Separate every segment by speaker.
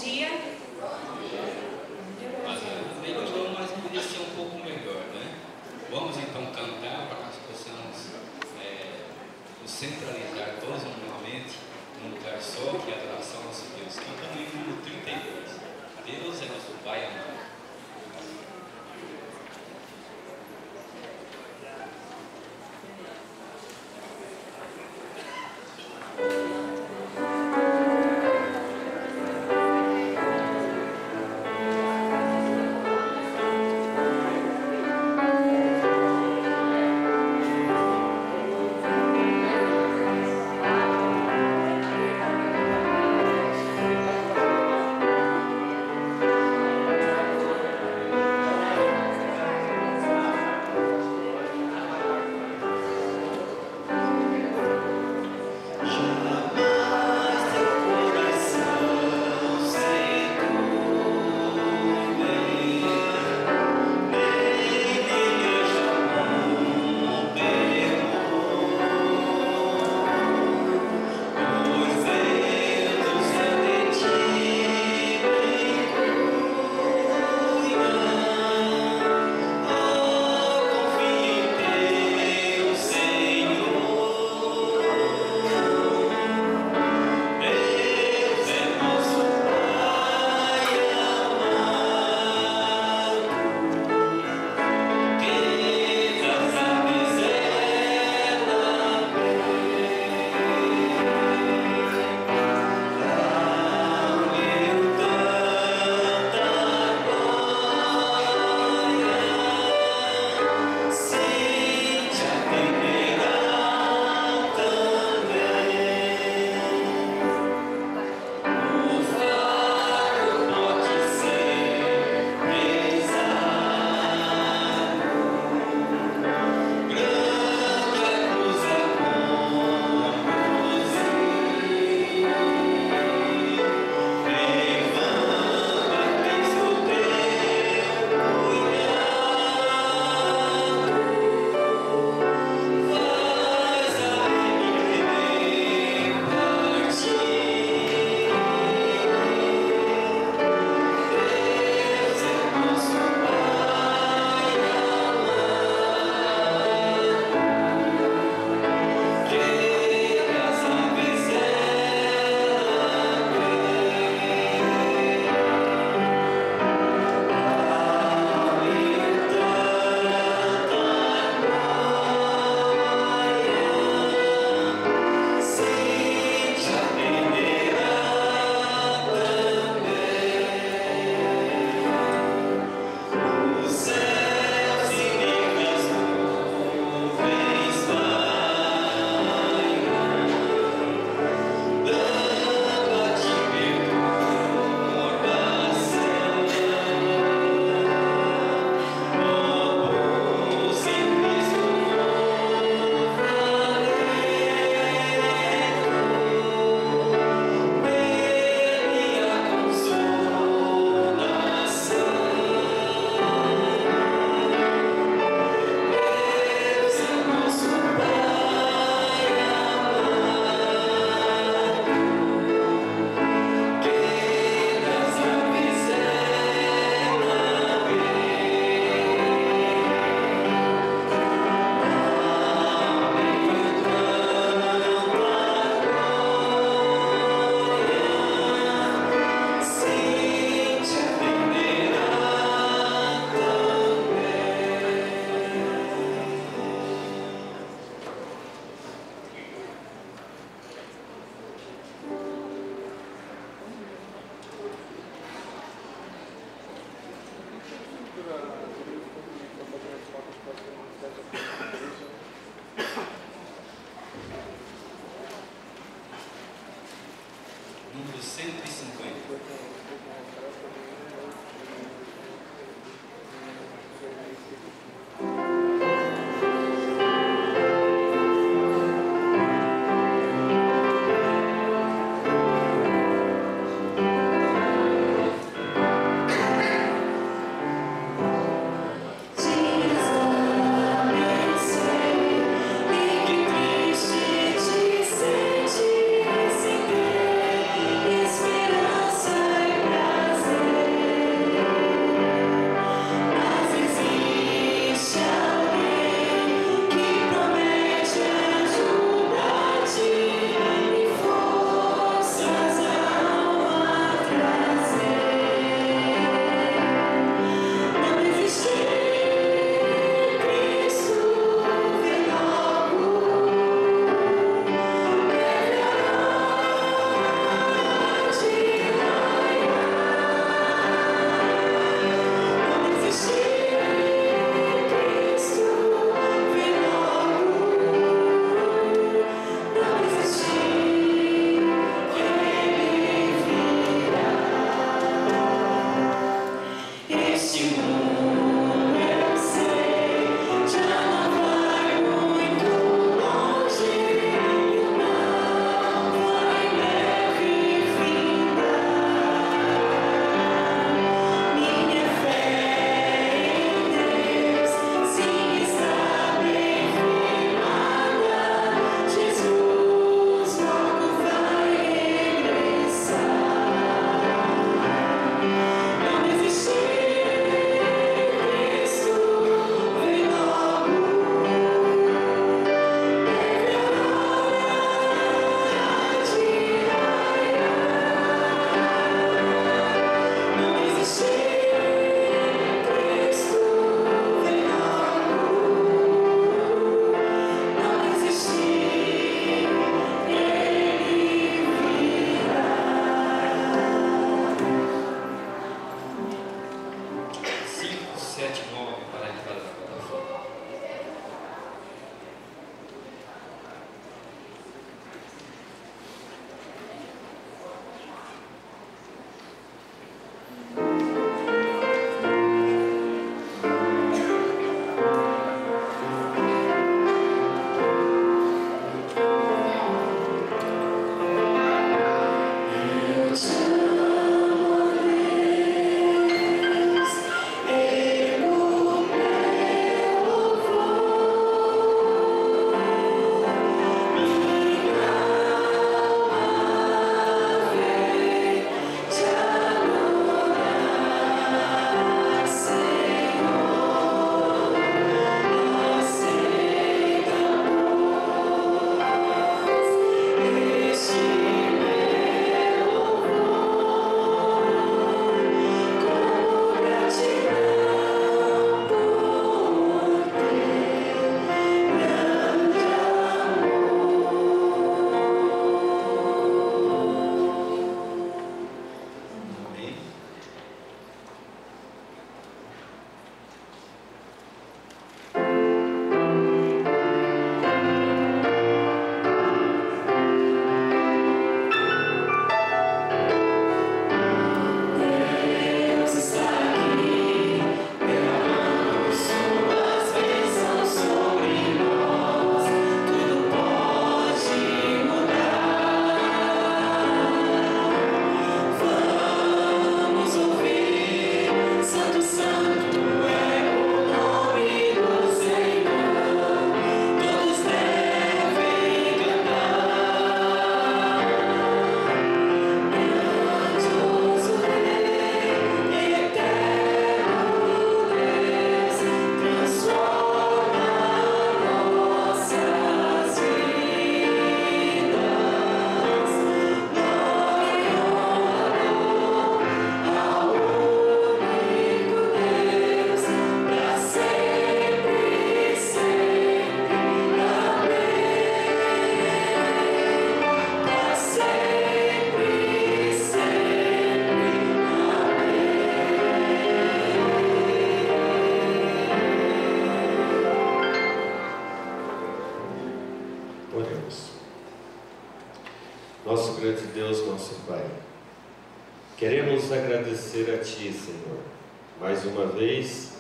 Speaker 1: dia.
Speaker 2: Mas melhorou, mas podia ser um pouco melhor, né? Vamos então cantar para que nós possamos nos centralizar todos novamente num lugar só, que é a adoração ao nosso Deus. Cantando o hino 32. Deus é nosso Pai amado. Número 150.
Speaker 3: Esperança
Speaker 1: Oremos. Nosso grande Deus, nosso Pai, queremos agradecer a Ti, Senhor. Mais uma vez,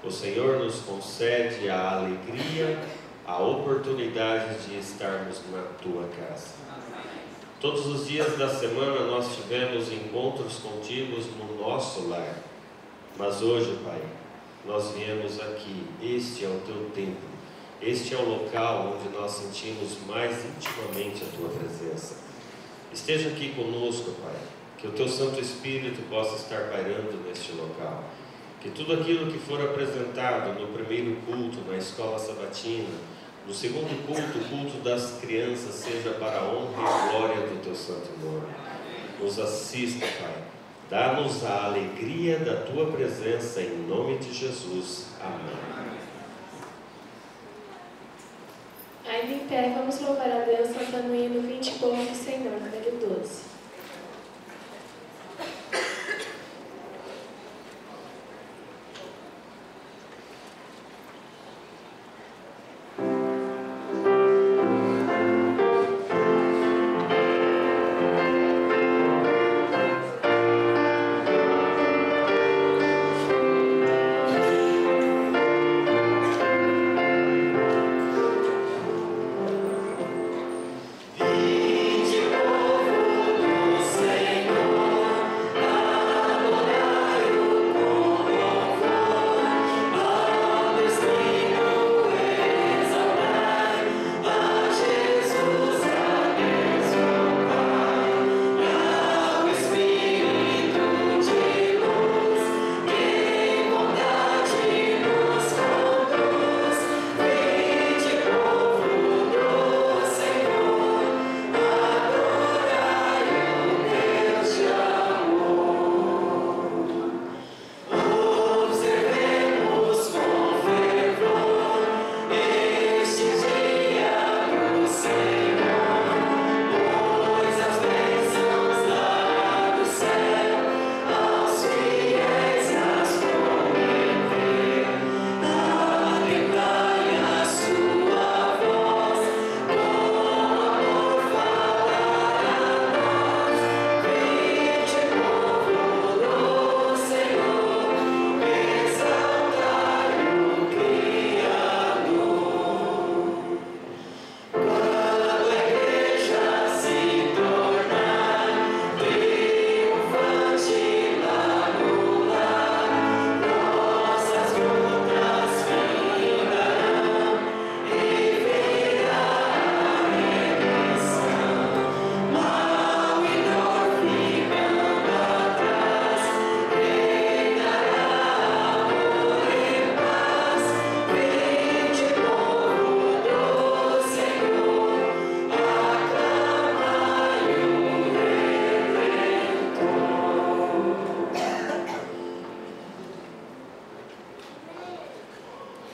Speaker 1: o Senhor nos concede a alegria, a oportunidade de estarmos na Tua casa. Todos os dias da semana nós tivemos encontros contínuos no nosso lar. Mas hoje, Pai, nós viemos aqui. Este é o Teu templo. Este é o local onde nós sentimos mais intimamente a Tua presença. Esteja aqui conosco, Pai, que o Teu Santo Espírito possa estar pairando neste local, que tudo aquilo que for apresentado no primeiro culto, na escola sabatina, no segundo culto, o culto das crianças, seja para a honra e glória do Teu santo nome. Nos assista, Pai, dá-nos a alegria da Tua presença, em nome de Jesus. Amém.
Speaker 3: Ainda em pé, vamos louvar a Deus cantando o hino 20 Povos do Senhor, número 12.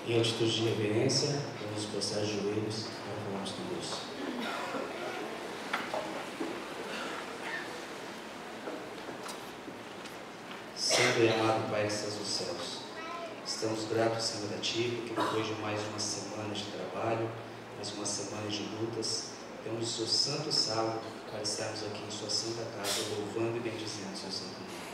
Speaker 4: Em atitude de reverência, vamos postar os joelhos para falarmos com Deus. Santo e amado Pai que estás nos céus, estamos gratos, Senhor, a Ti, porque depois de mais uma semana de trabalho, mais uma semana de lutas, temos o Seu santo sábado para estarmos aqui em Sua santa casa, louvando e bendizendo o Seu santo nome.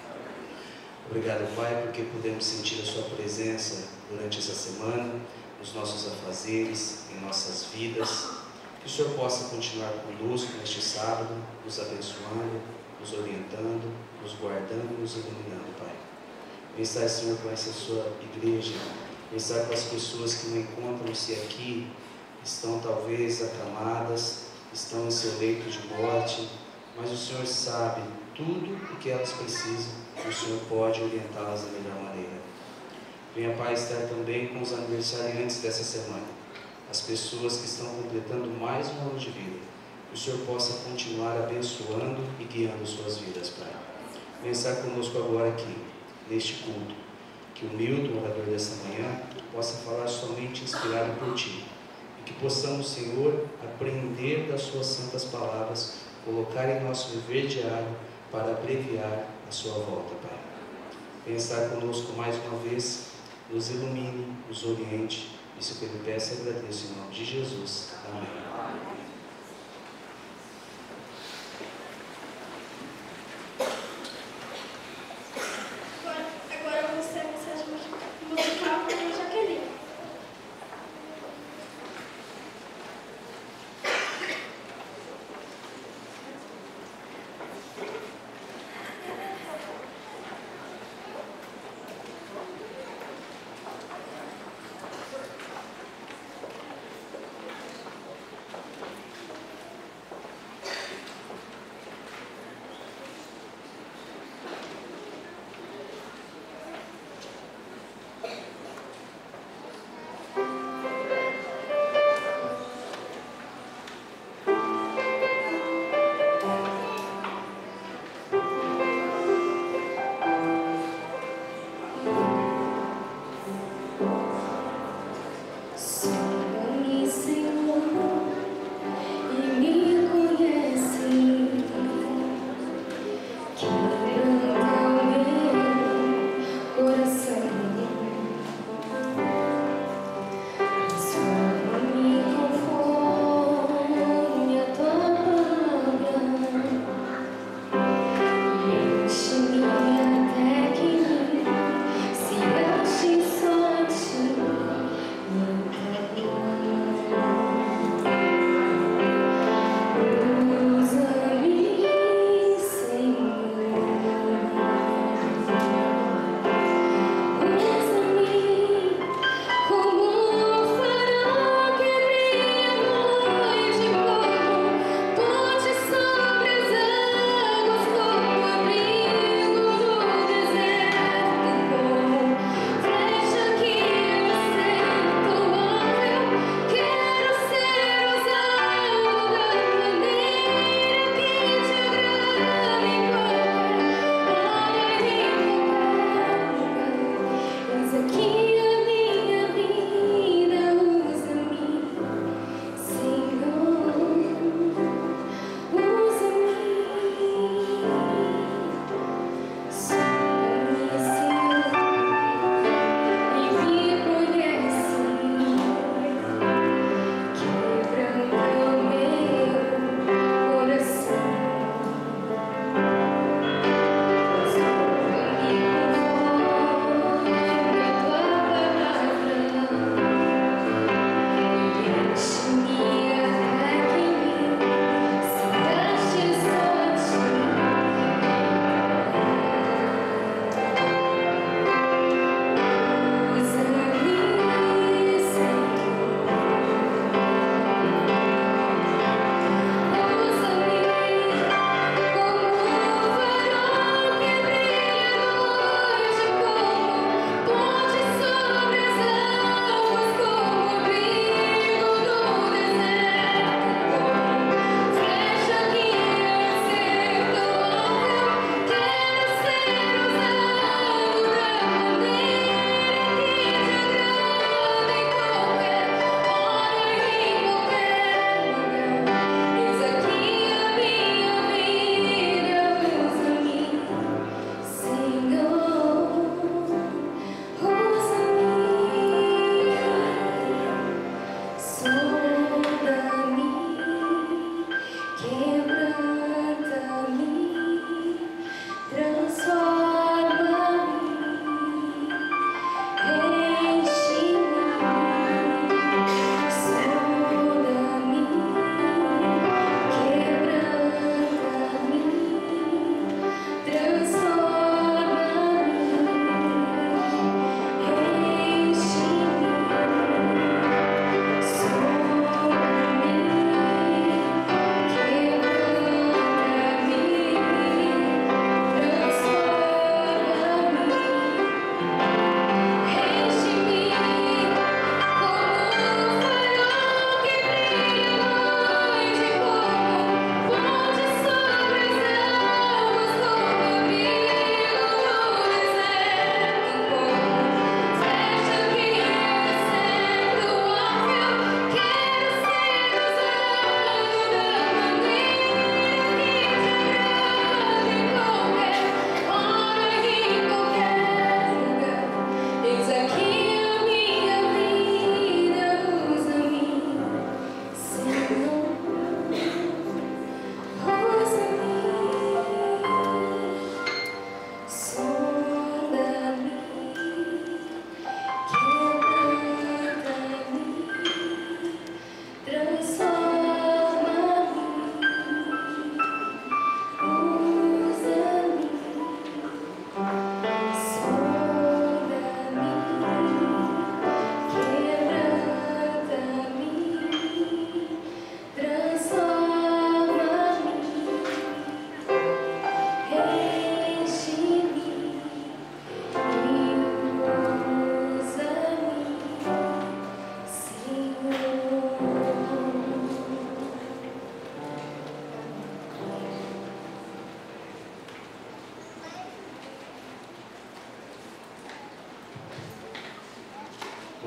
Speaker 4: Obrigado, Pai, porque podemos sentir a Sua presença durante essa semana, nos nossos afazeres, em nossas vidas. Que o Senhor possa continuar conosco neste sábado, nos abençoando, nos orientando, nos guardando e nos iluminando, Pai. Vem estar, Senhor, com essa Sua igreja, vem estar com as pessoas que não encontram-se aqui, estão talvez acamadas, estão em seu leito de morte, mas o Senhor sabe tudo o que elas precisam. O Senhor pode orientá-las da melhor maneira. Venha, Pai, estar também com os aniversariantes dessa semana, as pessoas que estão completando mais um ano de vida. Que o Senhor possa continuar abençoando e guiando suas vidas, Pai. Venha estar conosco agora aqui, neste culto. Que o Milton, o orador dessa manhã, possa falar somente inspirado por Ti. E que possamos, Senhor, aprender das Suas santas palavras, colocar em nosso viver diário para abreviar a Sua volta, Pai. Venha estar conosco mais uma vez, nos ilumine, nos oriente, isso que eu lhe peço e agradeço em nome de Jesus. Amém.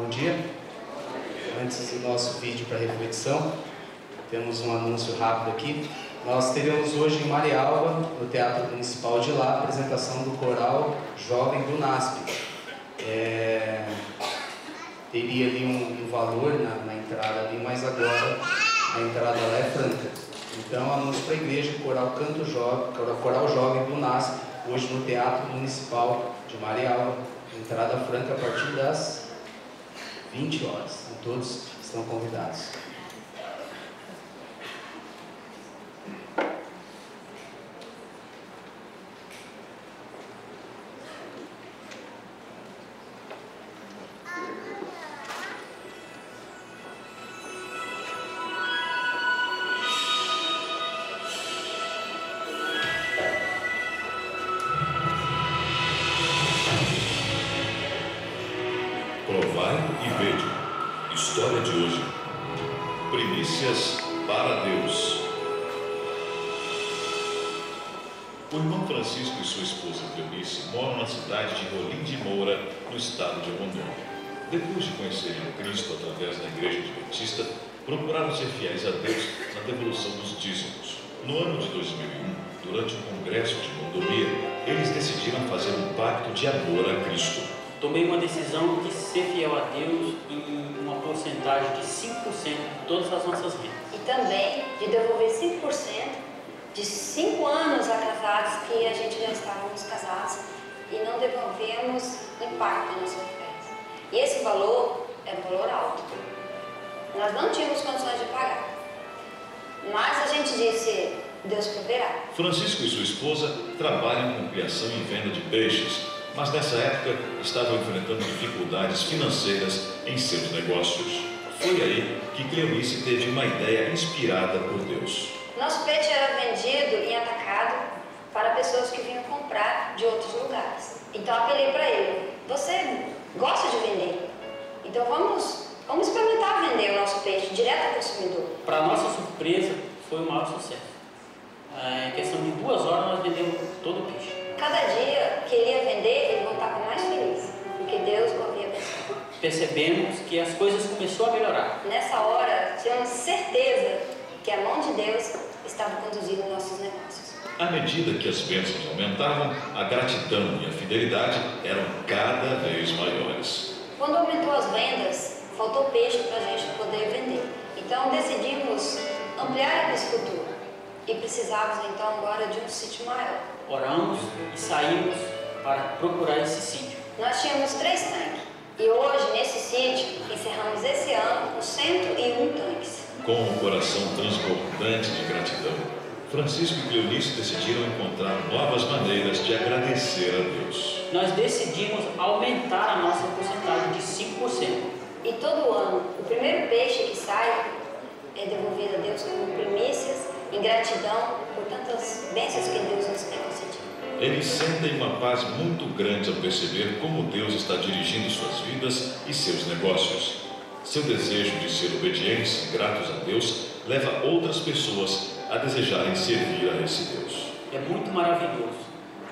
Speaker 4: Bom dia. Antes do nosso vídeo para reflexão, temos um anúncio rápido aqui. Nós teremos hoje em Marialva, no Teatro Municipal de lá, a apresentação do coral jovem do NASP. Teria ali um valor na entrada ali, mas agora a entrada lá é franca. Então, anúncio para a igreja, coral jovem do NASP, hoje no Teatro Municipal de Marialva, entrada franca a partir das 20 horas. Então, todos estão convidados.
Speaker 5: Provai e vede. História de hoje. Primícias para Deus. O irmão Francisco e sua esposa Cleonice moram na cidade de Rolim de Moura, no estado de Rondônia. Depois de conhecerem o Cristo através da igreja adventista, procuraram ser fiéis a Deus na devolução dos dízimos. No ano de 2001, durante um congresso de mordomia, eles decidiram fazer um pacto de amor a Cristo.
Speaker 6: Tomei uma decisão de ser fiel a Deus em uma porcentagem de 5% de todas as nossas rendas.
Speaker 7: E também de devolver 5% de 5 anos atrasados que a gente já estávamos casados e não devolvemos em parte da nossa oferta. E esse valor é um valor alto. Nós não tínhamos condições de pagar. Mas a gente disse, Deus proverá.
Speaker 5: Francisco e sua esposa trabalham com criação e venda de peixes, mas nessa época estavam enfrentando dificuldades financeiras em seus negócios. Foi aí que Cleonice teve uma ideia inspirada por Deus.
Speaker 7: Nosso peixe era vendido em atacado para pessoas que vinham comprar de outros lugares. Então apelei para ele, você gosta de vender? Então vamos experimentar vender o nosso peixe direto ao consumidor.
Speaker 6: Para nossa surpresa, foi o maior sucesso. Em questão de 2 horas, nós vendemos todo o peixe.
Speaker 7: Cada dia que ele ia vender, ele voltava mais feliz, porque Deus o havia abençoado.
Speaker 6: Percebemos que as coisas começaram a melhorar.
Speaker 7: Nessa hora, tínhamos certeza que a mão de Deus estava conduzindo nossos negócios.
Speaker 5: À medida que as bênçãos aumentavam, a gratidão e a fidelidade eram cada vez maiores.
Speaker 7: Quando aumentou as vendas, faltou peixe para a gente poder vender. Então decidimos ampliar a piscicultura e precisávamos então agora de um sítio maior.
Speaker 6: Oramos e saímos para procurar esse sítio.
Speaker 7: Nós tínhamos 3 tanques e hoje nesse sítio encerramos esse ano com 101 tanques.
Speaker 5: Com o coração transbordante de gratidão, Francisco e Cleonice decidiram encontrar novas maneiras de agradecer a Deus.
Speaker 6: Nós decidimos aumentar a nossa porcentagem de 5%.
Speaker 7: E todo ano, o primeiro peixe que sai é devolvido a Deus como primícias em gratidão por tantas bênçãos que Deus nos tem concedido.
Speaker 5: Eles sentem uma paz muito grande ao perceber como Deus está dirigindo suas vidas e seus negócios. Seu desejo de ser obedientes e gratos a Deus leva outras pessoas a desejarem servir a esse Deus.
Speaker 6: É muito maravilhoso,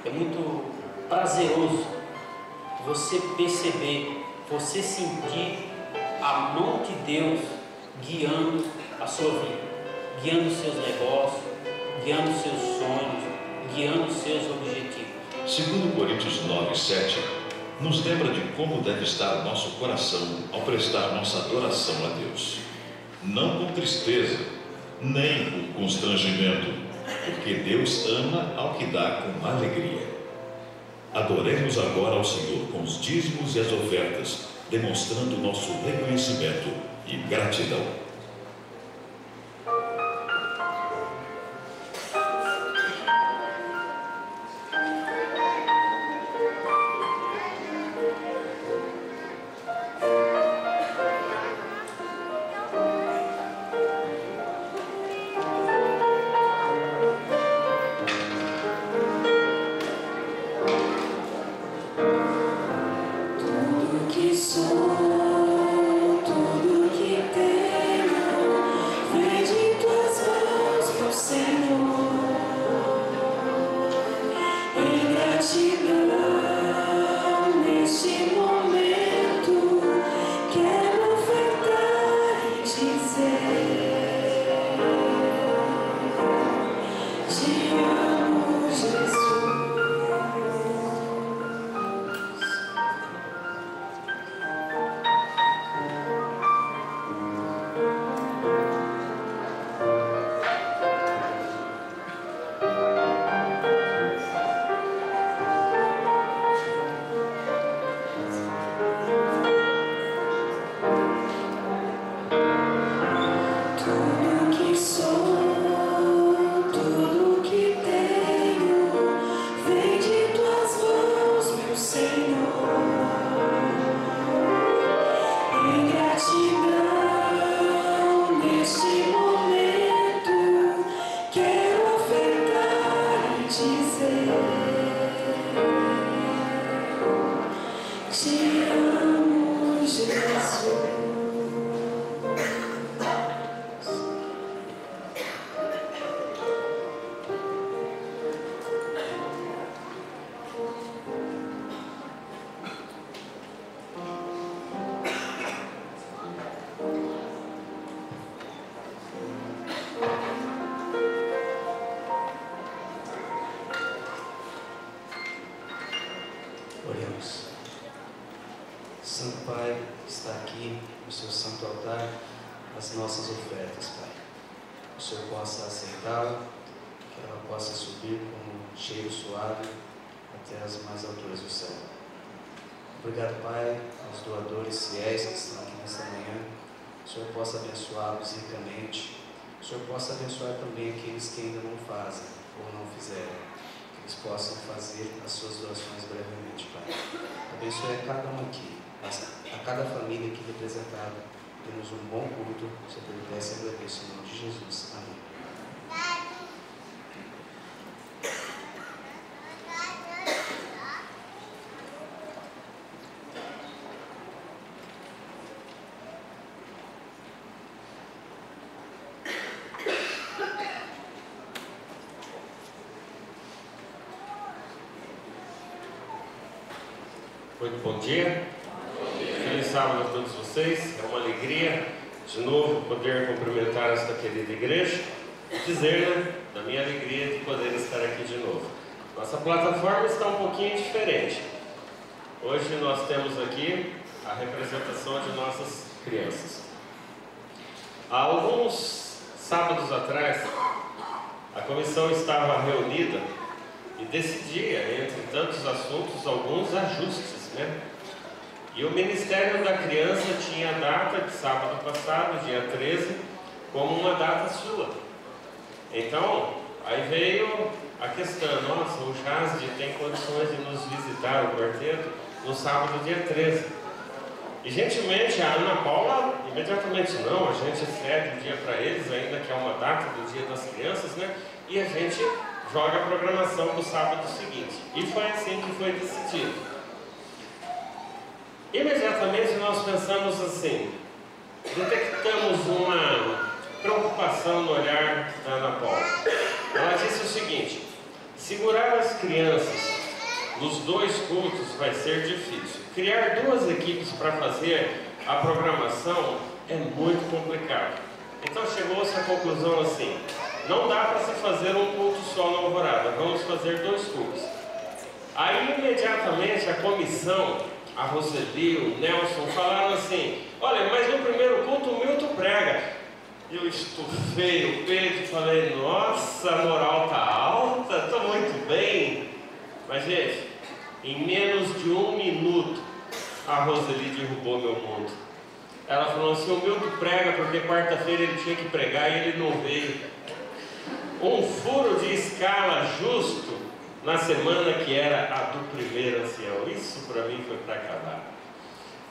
Speaker 6: é muito prazeroso você perceber, você sentir a mão de Deus guiando a sua vida, guiando os seus negócios, guiando os seus sonhos, guiando os seus objetivos.
Speaker 5: 2 Coríntios 9:7 nos lembra de como deve estar o nosso coração ao prestar nossa adoração a Deus. Não com tristeza, nem por constrangimento, porque Deus ama ao que dá com alegria. Adoremos agora ao Senhor com os dízimos e as ofertas, demonstrando nosso reconhecimento e gratidão.
Speaker 8: Tudo que sou, tudo que tenho.
Speaker 4: possa aceitá-la, que ela possa subir como um cheiro suave até as mais alturas do céu. Obrigado, Pai, aos doadores fiéis que estão aqui nesta manhã. O Senhor possa abençoá-los ricamente. O Senhor possa abençoar também aqueles que ainda não fazem ou não fizeram. Que eles possam fazer as suas doações brevemente, Pai. Abençoe a cada um aqui, a cada família aqui representada. Temos um bom culto. Se eu pudesse, agradeço em nome de Jesus. Amém.
Speaker 1: Muito bom dia. Feliz sábado a todos vocês. É uma alegria de novo poder cumprimentar esta querida igreja e dizer, da minha alegria de poder estar aqui de novo. Nossa plataforma está um pouquinho diferente. Hoje nós temos aqui a representação de nossas crianças. Há alguns sábados atrás, a comissão estava reunida e decidia, entre tantos assuntos, alguns ajustes, E o Ministério da Criança tinha a data de sábado passado, dia 13, como uma data sua. Então, aí veio a questão: nossa, o JASD tem condições de nos visitar, o quarteto, no sábado, dia 13. E gentilmente a Ana Paula, imediatamente não, a gente cede o dia para eles, ainda que é uma data do Dia das Crianças, e a gente joga a programação do sábado seguinte. E foi assim que foi decidido. Imediatamente nós pensamos assim, detectamos uma preocupação no olhar da Ana Paula. Ela disse o seguinte: segurar as crianças nos dois cultos vai ser difícil. Criar duas equipes para fazer a programação é muito complicado. Então chegou-se à conclusão assim: não dá para se fazer um culto só na Alvorada, vamos fazer dois cultos. Aí imediatamente a comissão, a Roseli, o Nelson, falaram assim: olha, mas no primeiro culto o Milton prega. Eu estufei o peito e falei: nossa, a moral está alta, estou muito bem. Mas gente, em menos de 1 minuto a Roseli derrubou meu mundo. Ela falou assim: o Milton prega porque quarta-feira ele tinha que pregar e ele não veio. Um furo de escala justo na semana que era a do primeiro ancião. Isso para mim foi para acabar.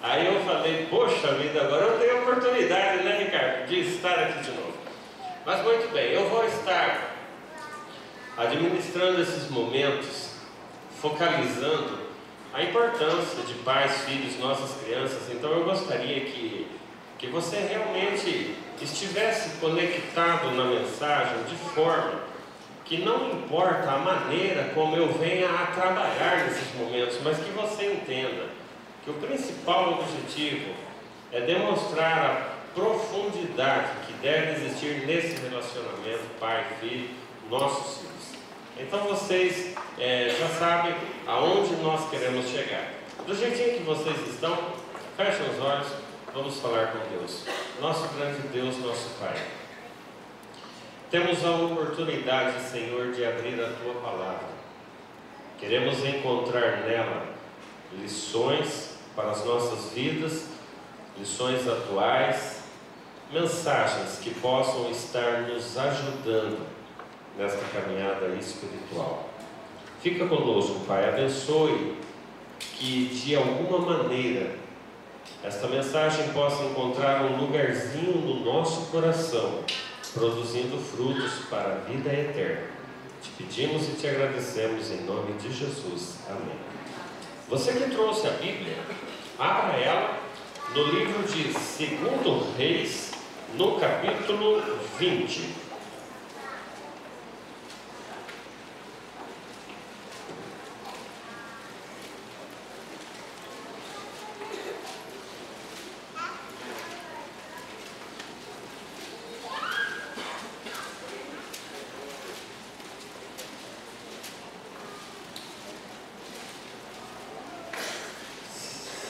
Speaker 1: Aí eu falei: poxa vida, agora eu tenho a oportunidade, Ricardo, de estar aqui de novo. Mas muito bem, eu vou estar administrando esses momentos, focalizando a importância de pais, filhos, nossas crianças. Então eu gostaria que você realmente estivesse conectado na mensagem, de forma que não importa a maneira como eu venha a trabalhar nesses momentos, mas que você entenda que o principal objetivo é demonstrar a profundidade que deve existir nesse relacionamento pai-filho, nossos filhos. Então vocês já sabem aonde nós queremos chegar. Do jeitinho que vocês estão, fechem os olhos, vamos falar com Deus. Nosso grande Deus, nosso Pai. Temos a oportunidade, Senhor, de abrir a Tua Palavra. Queremos encontrar nela lições para as nossas vidas, lições atuais, mensagens que possam estar nos ajudando nesta caminhada espiritual. Fica conosco, Pai, abençoe que de alguma maneira esta mensagem possa encontrar um lugarzinho no nosso coração, produzindo frutos para a vida eterna. Te pedimos e te agradecemos em nome de Jesus. Amém. Você que trouxe a Bíblia, abra ela no livro de 2 Reis, no capítulo 20.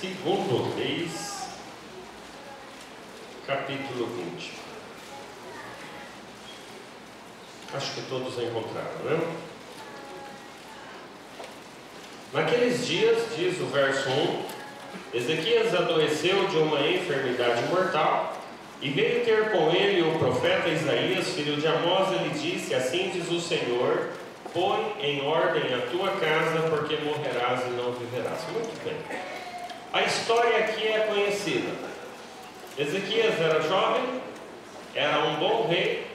Speaker 1: Segundo Reis, capítulo 20. Acho que todos encontraram, né? Naqueles dias, diz o verso 1, Ezequias adoeceu de uma enfermidade mortal, e veio ter com ele o profeta Isaías, filho de Amós. Ele disse: assim diz o Senhor, põe em ordem a tua casa, porque morrerás e não viverás. Muito bem. A história aqui é conhecida. Ezequias era jovem, era um bom rei,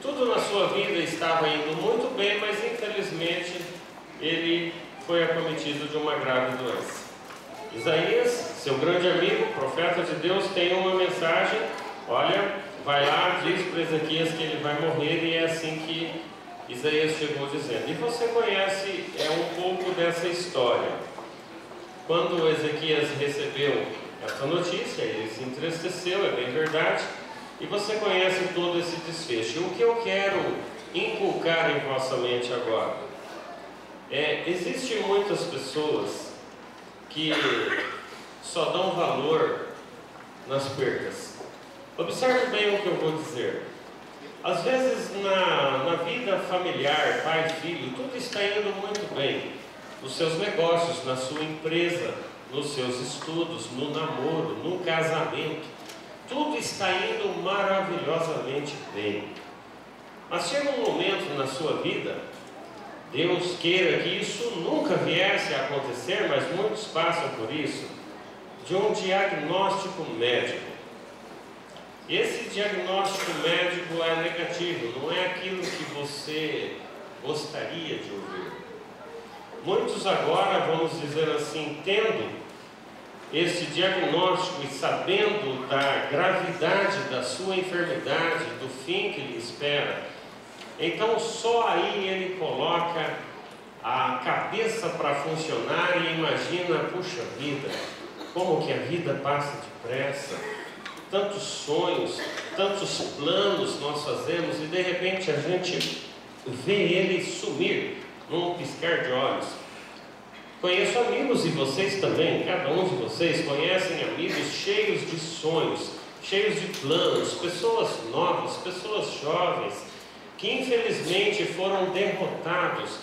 Speaker 1: tudo na sua vida estava indo muito bem, mas infelizmente ele foi acometido de uma grave doença. Isaías, seu grande amigo, profeta de Deus, tem uma mensagem: olha, vai lá, diz para Ezequias que ele vai morrer, e é assim que Isaías chegou dizendo. E você conhece um pouco dessa história. Quando Ezequias recebeu essa notícia, ele se entristeceu, é bem verdade, e você conhece todo esse desfecho. O que eu quero inculcar em vossa mente agora existem muitas pessoas que só dão valor nas perdas. Observe bem o que eu vou dizer. Às vezes na vida familiar, pai e filho, tudo está indo muito bem. Nos seus negócios, na sua empresa, nos seus estudos, no namoro, no casamento, tudo está indo maravilhosamente bem. Mas chega um momento na sua vida, Deus queira que isso nunca viesse a acontecer, mas muitos passam por isso, de um diagnóstico médico. Esse diagnóstico médico é negativo, não é aquilo que você gostaria de ouvir. Muitos agora, vamos dizer assim, tendo esse diagnóstico e sabendo da gravidade da sua enfermidade, do fim que lhe espera, então só aí ele coloca a cabeça para funcionar e imagina: puxa vida, como que a vida passa depressa, tantos sonhos, tantos planos nós fazemos, e de repente a gente vê ele sumir num piscar de olhos. Conheço amigos, e vocês também, cada um de vocês conhecem amigos cheios de sonhos, cheios de planos, pessoas novas, pessoas jovens, que infelizmente foram derrotados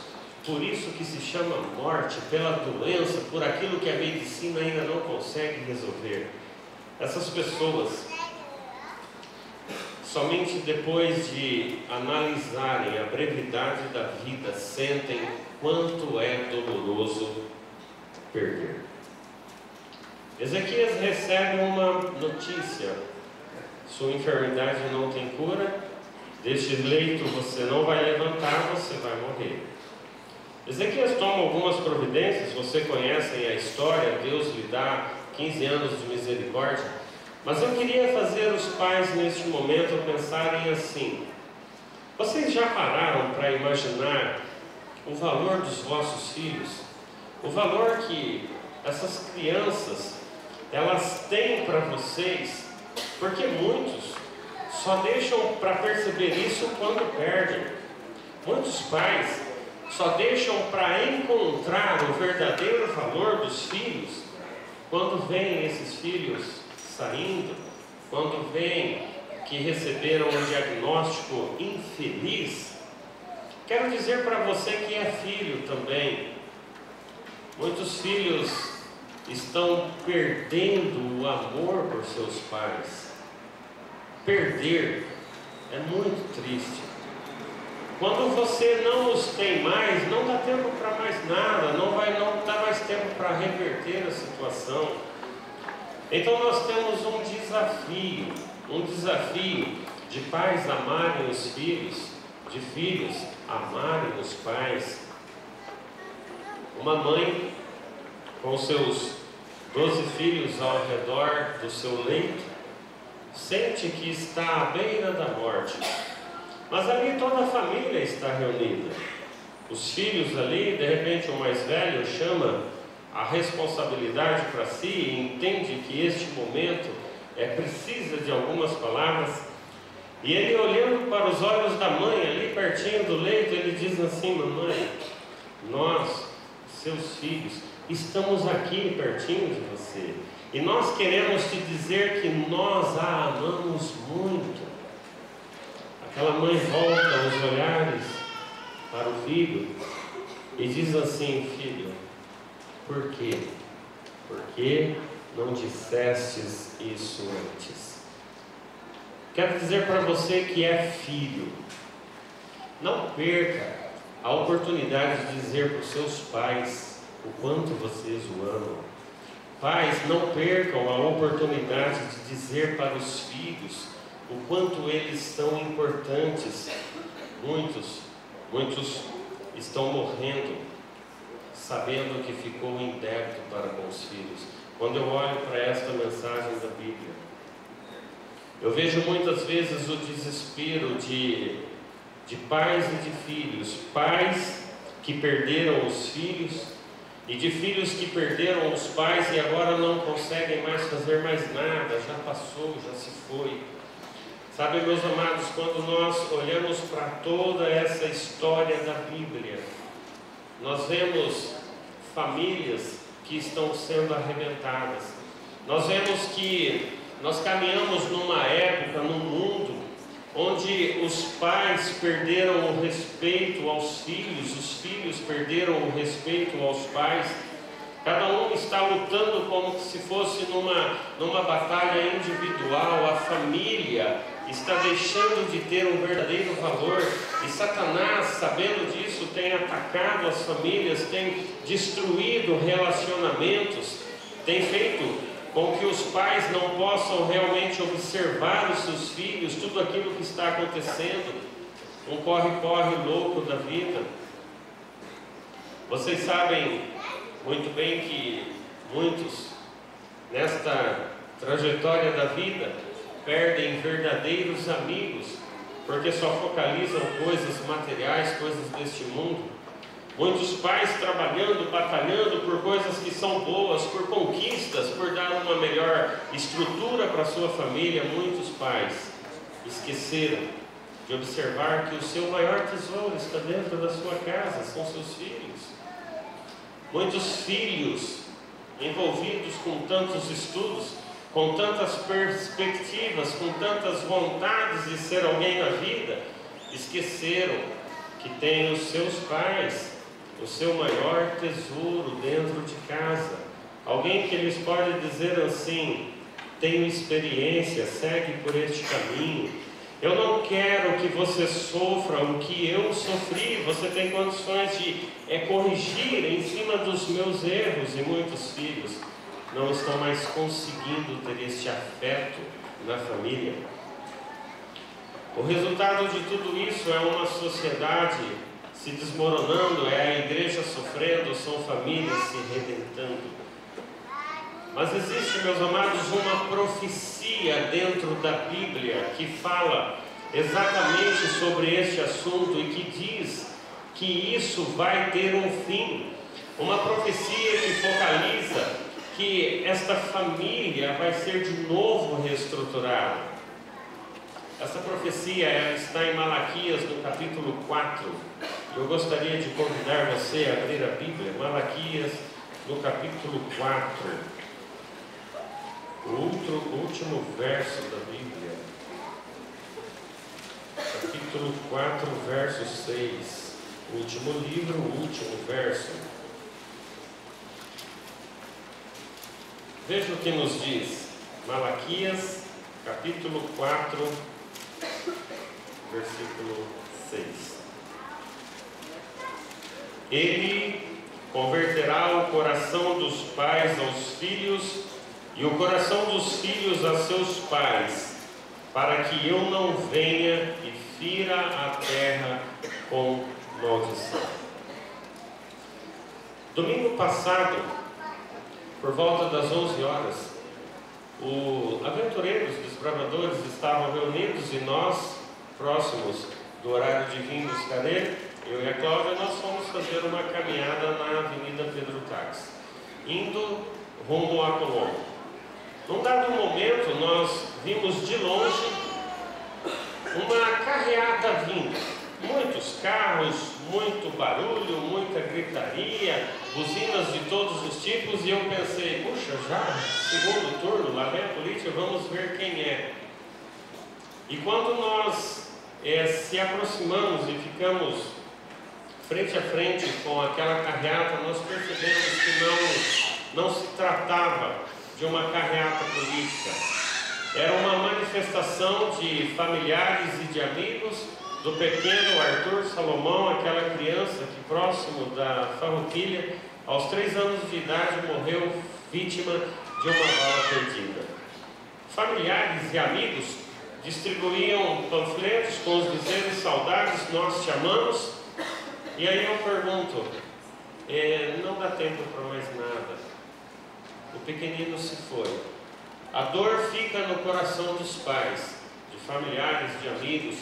Speaker 1: por isso que se chama morte, pela doença, por aquilo que a medicina ainda não consegue resolver. Essas pessoas, somente depois de analisarem a brevidade da vida, sentem quanto é doloroso perder. Ezequias recebe uma notícia: sua enfermidade não tem cura, deste leito você não vai levantar, você vai morrer. Ezequias toma algumas providências, vocês conhecem a história, Deus lhe dá 15 anos de misericórdia, mas eu queria fazer os pais neste momento pensarem assim: vocês já pararam para imaginar o valor dos vossos filhos? O valor que essas crianças, elas têm para vocês? Porque muitos só deixam para perceber isso quando perdem. Muitos pais só deixam para encontrar o verdadeiro valor dos filhos quando veem esses filhos saindo, quando veem que receberam um diagnóstico infeliz. Quero dizer para você que é filho também, muitos filhos estão perdendo o amor por seus pais. Perder é muito triste. Quando você não os tem mais, não dá tempo para mais nada, não dá mais tempo para reverter a situação. Então nós temos um desafio de pais amarem os filhos, de filhos amarem os pais. Uma mãe com seus 12 filhos ao redor do seu leito, sente que está à beira da morte, mas ali toda a família está reunida. Os filhos ali, de repente o mais velho chama a responsabilidade para si e entende que este momento precisa de algumas palavras, e ele, olhando para os olhos da mãe ali pertinho do leito, ele diz assim: mamãe, nós, seus filhos, estamos aqui pertinho de você, e nós queremos te dizer que nós a amamos muito. Aquela mãe volta os olhares filho e diz assim: filho, por quê? Por que não dissestes isso antes? Quero dizer para você que é filho, não perca a oportunidade de dizer para os seus pais o quanto vocês o amam. Pais, não percam a oportunidade de dizer para os filhos o quanto eles são importantes. Muitos estão morrendo sabendo que ficou em débito para com os filhos. Quando eu olho para esta mensagem da Bíblia, eu vejo muitas vezes o desespero de pais e de filhos, pais que perderam os filhos e de filhos que perderam os pais e agora não conseguem mais fazer mais nada, já passou, já se foi. Sabe, meus amados, quando nós olhamos para toda essa história da Bíblia, nós vemos famílias que estão sendo arrebentadas. Nós vemos que nós caminhamos numa época, num mundo, onde os pais perderam o respeito aos filhos, os filhos perderam o respeito aos pais. Cada um está lutando como se fosse numa batalha individual. A família está deixando de ter um verdadeiro valor. E Satanás, sabendo disso, tem atacado as famílias, tem destruído relacionamentos, tem feito com que os pais não possam realmente observar os seus filhos, tudo aquilo que está acontecendo, um corre-corre louco da vida. Vocês sabem muito bem que muitos, nesta trajetória da vida, perdem verdadeiros amigos, porque só focalizam coisas materiais, coisas deste mundo. Muitos pais trabalhando, batalhando por coisas que são boas, por conquistas, por dar uma melhor estrutura para a sua família. Muitos pais esqueceram de observar que o seu maior tesouro está dentro da sua casa, são seus filhos. Muitos filhos envolvidos com tantos estudos, com tantas perspectivas, com tantas vontades de ser alguém na vida, esqueceram que tem os seus pais, o seu maior tesouro dentro de casa. Alguém que lhes pode dizer assim: tenho experiência, segue por este caminho. Eu não quero que você sofra o que eu sofri. Você tem condições de corrigir em cima dos meus erros. E muitos filhos não estão mais conseguindo ter este afeto na família. O resultado de tudo isso é uma sociedade se desmoronando, é a igreja sofrendo, são famílias se rebentando. Mas existe, meus amados, uma profecia dentro da Bíblia que fala exatamente sobre este assunto e que diz que isso vai ter um fim. Uma profecia que focaliza que esta família vai ser de novo reestruturada. Essa profecia está em Malaquias, no capítulo 4. Eu gostaria de convidar você a abrir a Bíblia, Malaquias, no capítulo 4. O último verso da Bíblia. Capítulo 4, verso 6. O último livro, o último verso. Veja o que nos diz. Malaquias, capítulo 4, versículo 6. Ele converterá o coração dos pais aos filhos e o coração dos filhos a seus pais, para que eu não venha e fira a terra com maldição. Domingo passado, por volta das 11 horas, os aventureiros, desbravadores estavam reunidos e nós, próximos do horário de vir buscar ele, eu e a Cláudia, nós fomos fazer uma caminhada na Avenida Pedro Tax, indo rumo a Colombo. Num dado momento, nós vimos de longe uma carreata vindo. Muitos carros, muito barulho, muita gritaria, buzinas de todos os tipos, e eu pensei, puxa, já segundo turno, lá vem a polícia, vamos ver quem é. E quando nós se aproximamos e ficamos frente a frente com aquela carreata, nós percebemos que não se tratava de uma carreata política. Era uma manifestação de familiares e de amigos do pequeno Arthur Salomão, aquela criança que, próximo da Farroupilha, aos 3 anos de idade, morreu vítima de uma bala perdida. Familiares e amigos distribuíam panfletos com os dizeres: saudades, nós te amamos. E aí eu pergunto, não dá tempo para mais nada. O pequenino se foi. A dor fica no coração dos pais, de familiares, de amigos.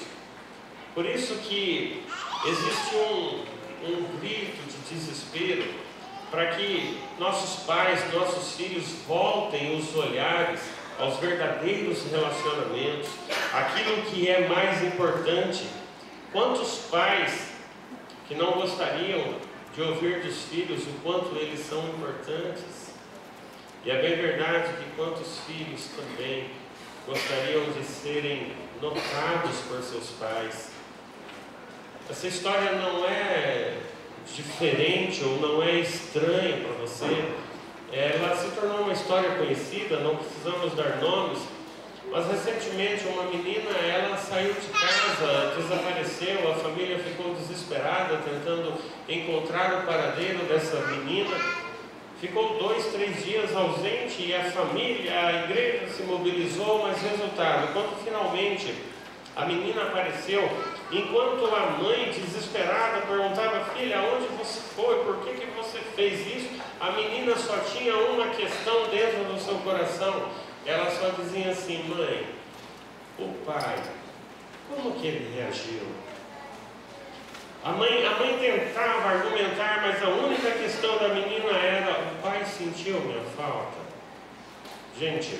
Speaker 1: Por isso que existe um grito de desespero para que nossos pais, nossos filhos voltem os olhares aos verdadeiros relacionamentos, aquilo que é mais importante. Quantos pais que não gostariam de ouvir dos filhos o quanto eles são importantes? E é bem verdade que quantos filhos também gostariam de serem notados por seus pais. Essa história não é diferente ou não é estranha para você. Ela se tornou uma história conhecida, não precisamos dar nomes, mas recentemente uma menina, ela saiu de casa, desapareceu, a família ficou desesperada tentando encontrar o paradeiro dessa menina. Ficou 2, 3 dias ausente e a família, a igreja se mobilizou, mas resultado, quando finalmente a menina apareceu, enquanto a mãe desesperada perguntava: filha, aonde você foi? Por que você fez isso? A menina só tinha uma questão dentro do seu coração. Ela só dizia assim: mãe, o pai, como que ele reagiu? A mãe tentava argumentar, mas a única questão da menina era: o pai sentiu minha falta. Gente,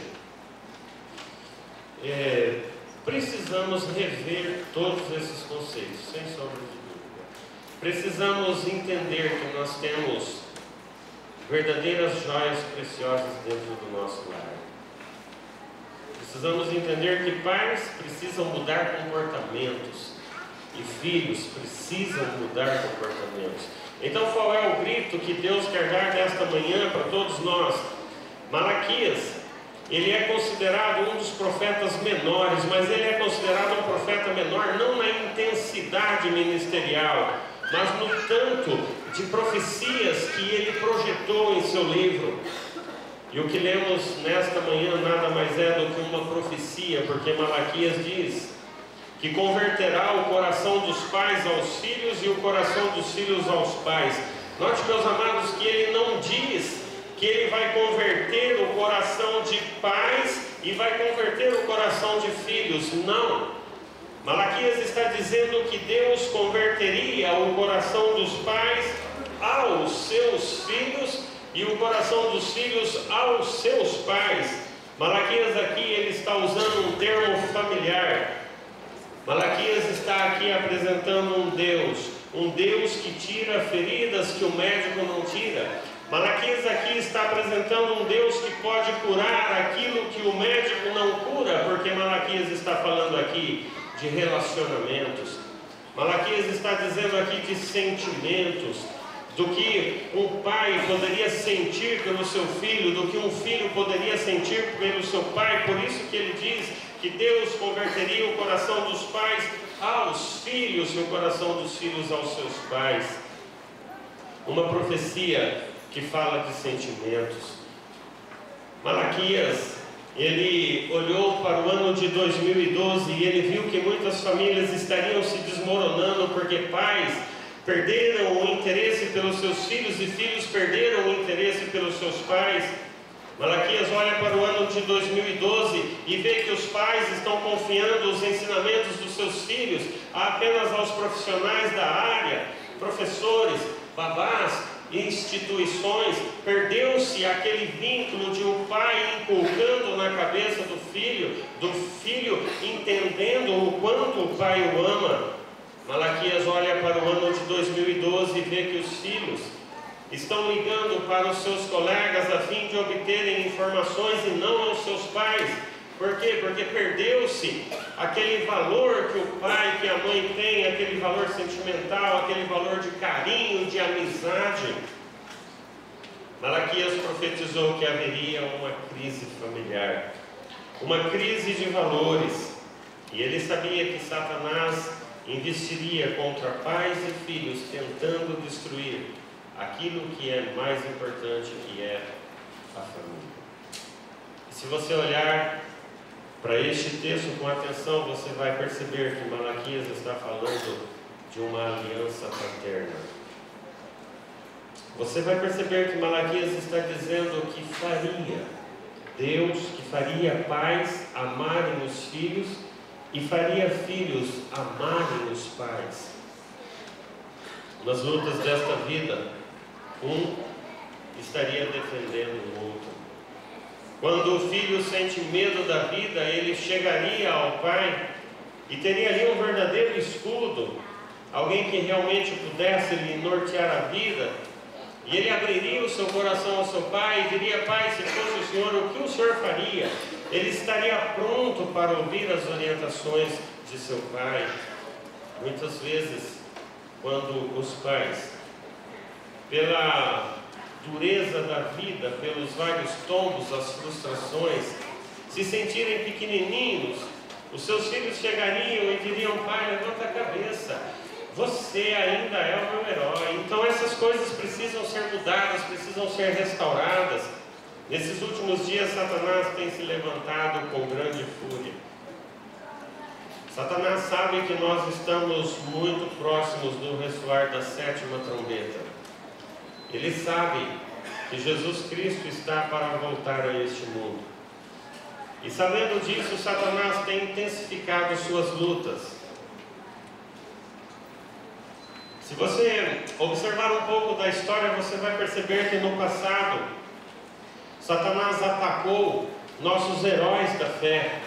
Speaker 1: precisamos rever todos esses conceitos, sem sombra de dúvida. Precisamos entender que nós temos verdadeiras joias preciosas dentro do nosso lar. Precisamos entender que pais precisam mudar comportamentos e filhos precisam mudar comportamentos. Então, qual é o grito que Deus quer dar nesta manhã para todos nós? Malaquias, ele é considerado um dos profetas menores, mas ele é considerado um profeta menor não na intensidade ministerial, mas no tanto de profecias que ele projetou em seu livro. E o que lemos nesta manhã nada mais é do que uma profecia, porque Malaquias diz que converterá o coração dos pais aos filhos e o coração dos filhos aos pais. Note, meus amados, que ele não diz que ele vai converter o coração de pais e vai converter o coração de filhos. Não. Malaquias está dizendo que Deus converteria o coração dos pais aos seus filhos e o coração dos filhos aos seus pais. Malaquias aqui ele está usando um termo familiar. Malaquias está aqui apresentando um Deus que tira feridas que o médico não tira. Malaquias aqui está apresentando um Deus que pode curar aquilo que o médico não cura, porque Malaquias está falando aqui de relacionamentos. Malaquias está dizendo aqui de sentimentos, do que um pai poderia sentir pelo seu filho, do que um filho poderia sentir pelo seu pai. Por isso que ele diz que Deus converteria o coração dos pais aos filhos e o coração dos filhos aos seus pais. Uma profecia que fala de sentimentos. Malaquias, ele olhou para o ano de 2012 e ele viu que muitas famílias estariam se desmoronando porque pais perderam o interesse pelos seus filhos e filhos perderam o interesse pelos seus pais. Malaquias olha para o ano de 2012 e vê que os pais estão confiando os ensinamentos dos seus filhos apenas aos profissionais da área, professores, babás, instituições. Perdeu-se aquele vínculo de um pai inculcando na cabeça do filho entendendo o quanto o pai o ama. Malaquias olha para o ano de 2012 e vê que os filhos estão ligando para os seus colegas a fim de obterem informações e não aos seus pais. Por quê? Porque perdeu-se aquele valor que o pai, que a mãe tem, aquele valor sentimental, aquele valor de carinho, de amizade. Malaquias profetizou que haveria uma crise familiar, uma crise de valores, e ele sabia que Satanás investiria contra pais e filhos, tentando destruir aquilo que é mais importante, que é a família. E se você olhar para este texto com atenção, você vai perceber que Malaquias está falando de uma aliança paterna. Você vai perceber que Malaquias está dizendo que faria Deus, que faria pais amarem os filhos e faria filhos amarem os pais. Nas lutas desta vida, um estaria defendendo o outro. Quando o filho sente medo da vida, ele chegaria ao pai e teria ali um verdadeiro escudo, alguém que realmente pudesse lhe nortear a vida, e ele abriria o seu coração ao seu pai e diria: pai, se fosse o senhor, o que o senhor faria? Ele estaria pronto para ouvir as orientações de seu pai. Muitas vezes, quando os pais, pela dureza da vida, pelos vários tombos, as frustrações, se sentirem pequenininhos, os seus filhos chegariam e diriam: pai, levanta a cabeça, você ainda é o meu herói. Então essas coisas precisam ser mudadas, precisam ser restauradas. Nesses últimos dias, Satanás tem se levantado com grande fúria. Satanás sabe que nós estamos muito próximos do ressoar da 7ª trombeta. Ele sabe que Jesus Cristo está para voltar a este mundo. E sabendo disso, Satanás tem intensificado suas lutas. Se você observar um pouco da história, você vai perceber que no passado, Satanás atacou nossos heróis da fé.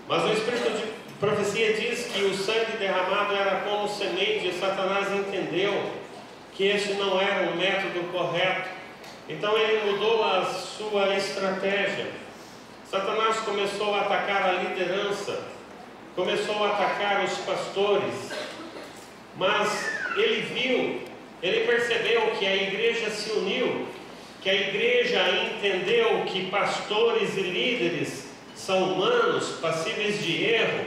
Speaker 1: Mas o Espírito de profecia diz que o sangue derramado era como semente, e Satanás entendeu que esse não era o método correto. Então ele mudou a sua estratégia. Satanás começou a atacar a liderança, começou a atacar os pastores, mas ele percebeu que a igreja se uniu, que a igreja entendeu que pastores e líderes são humanos, passíveis de erro,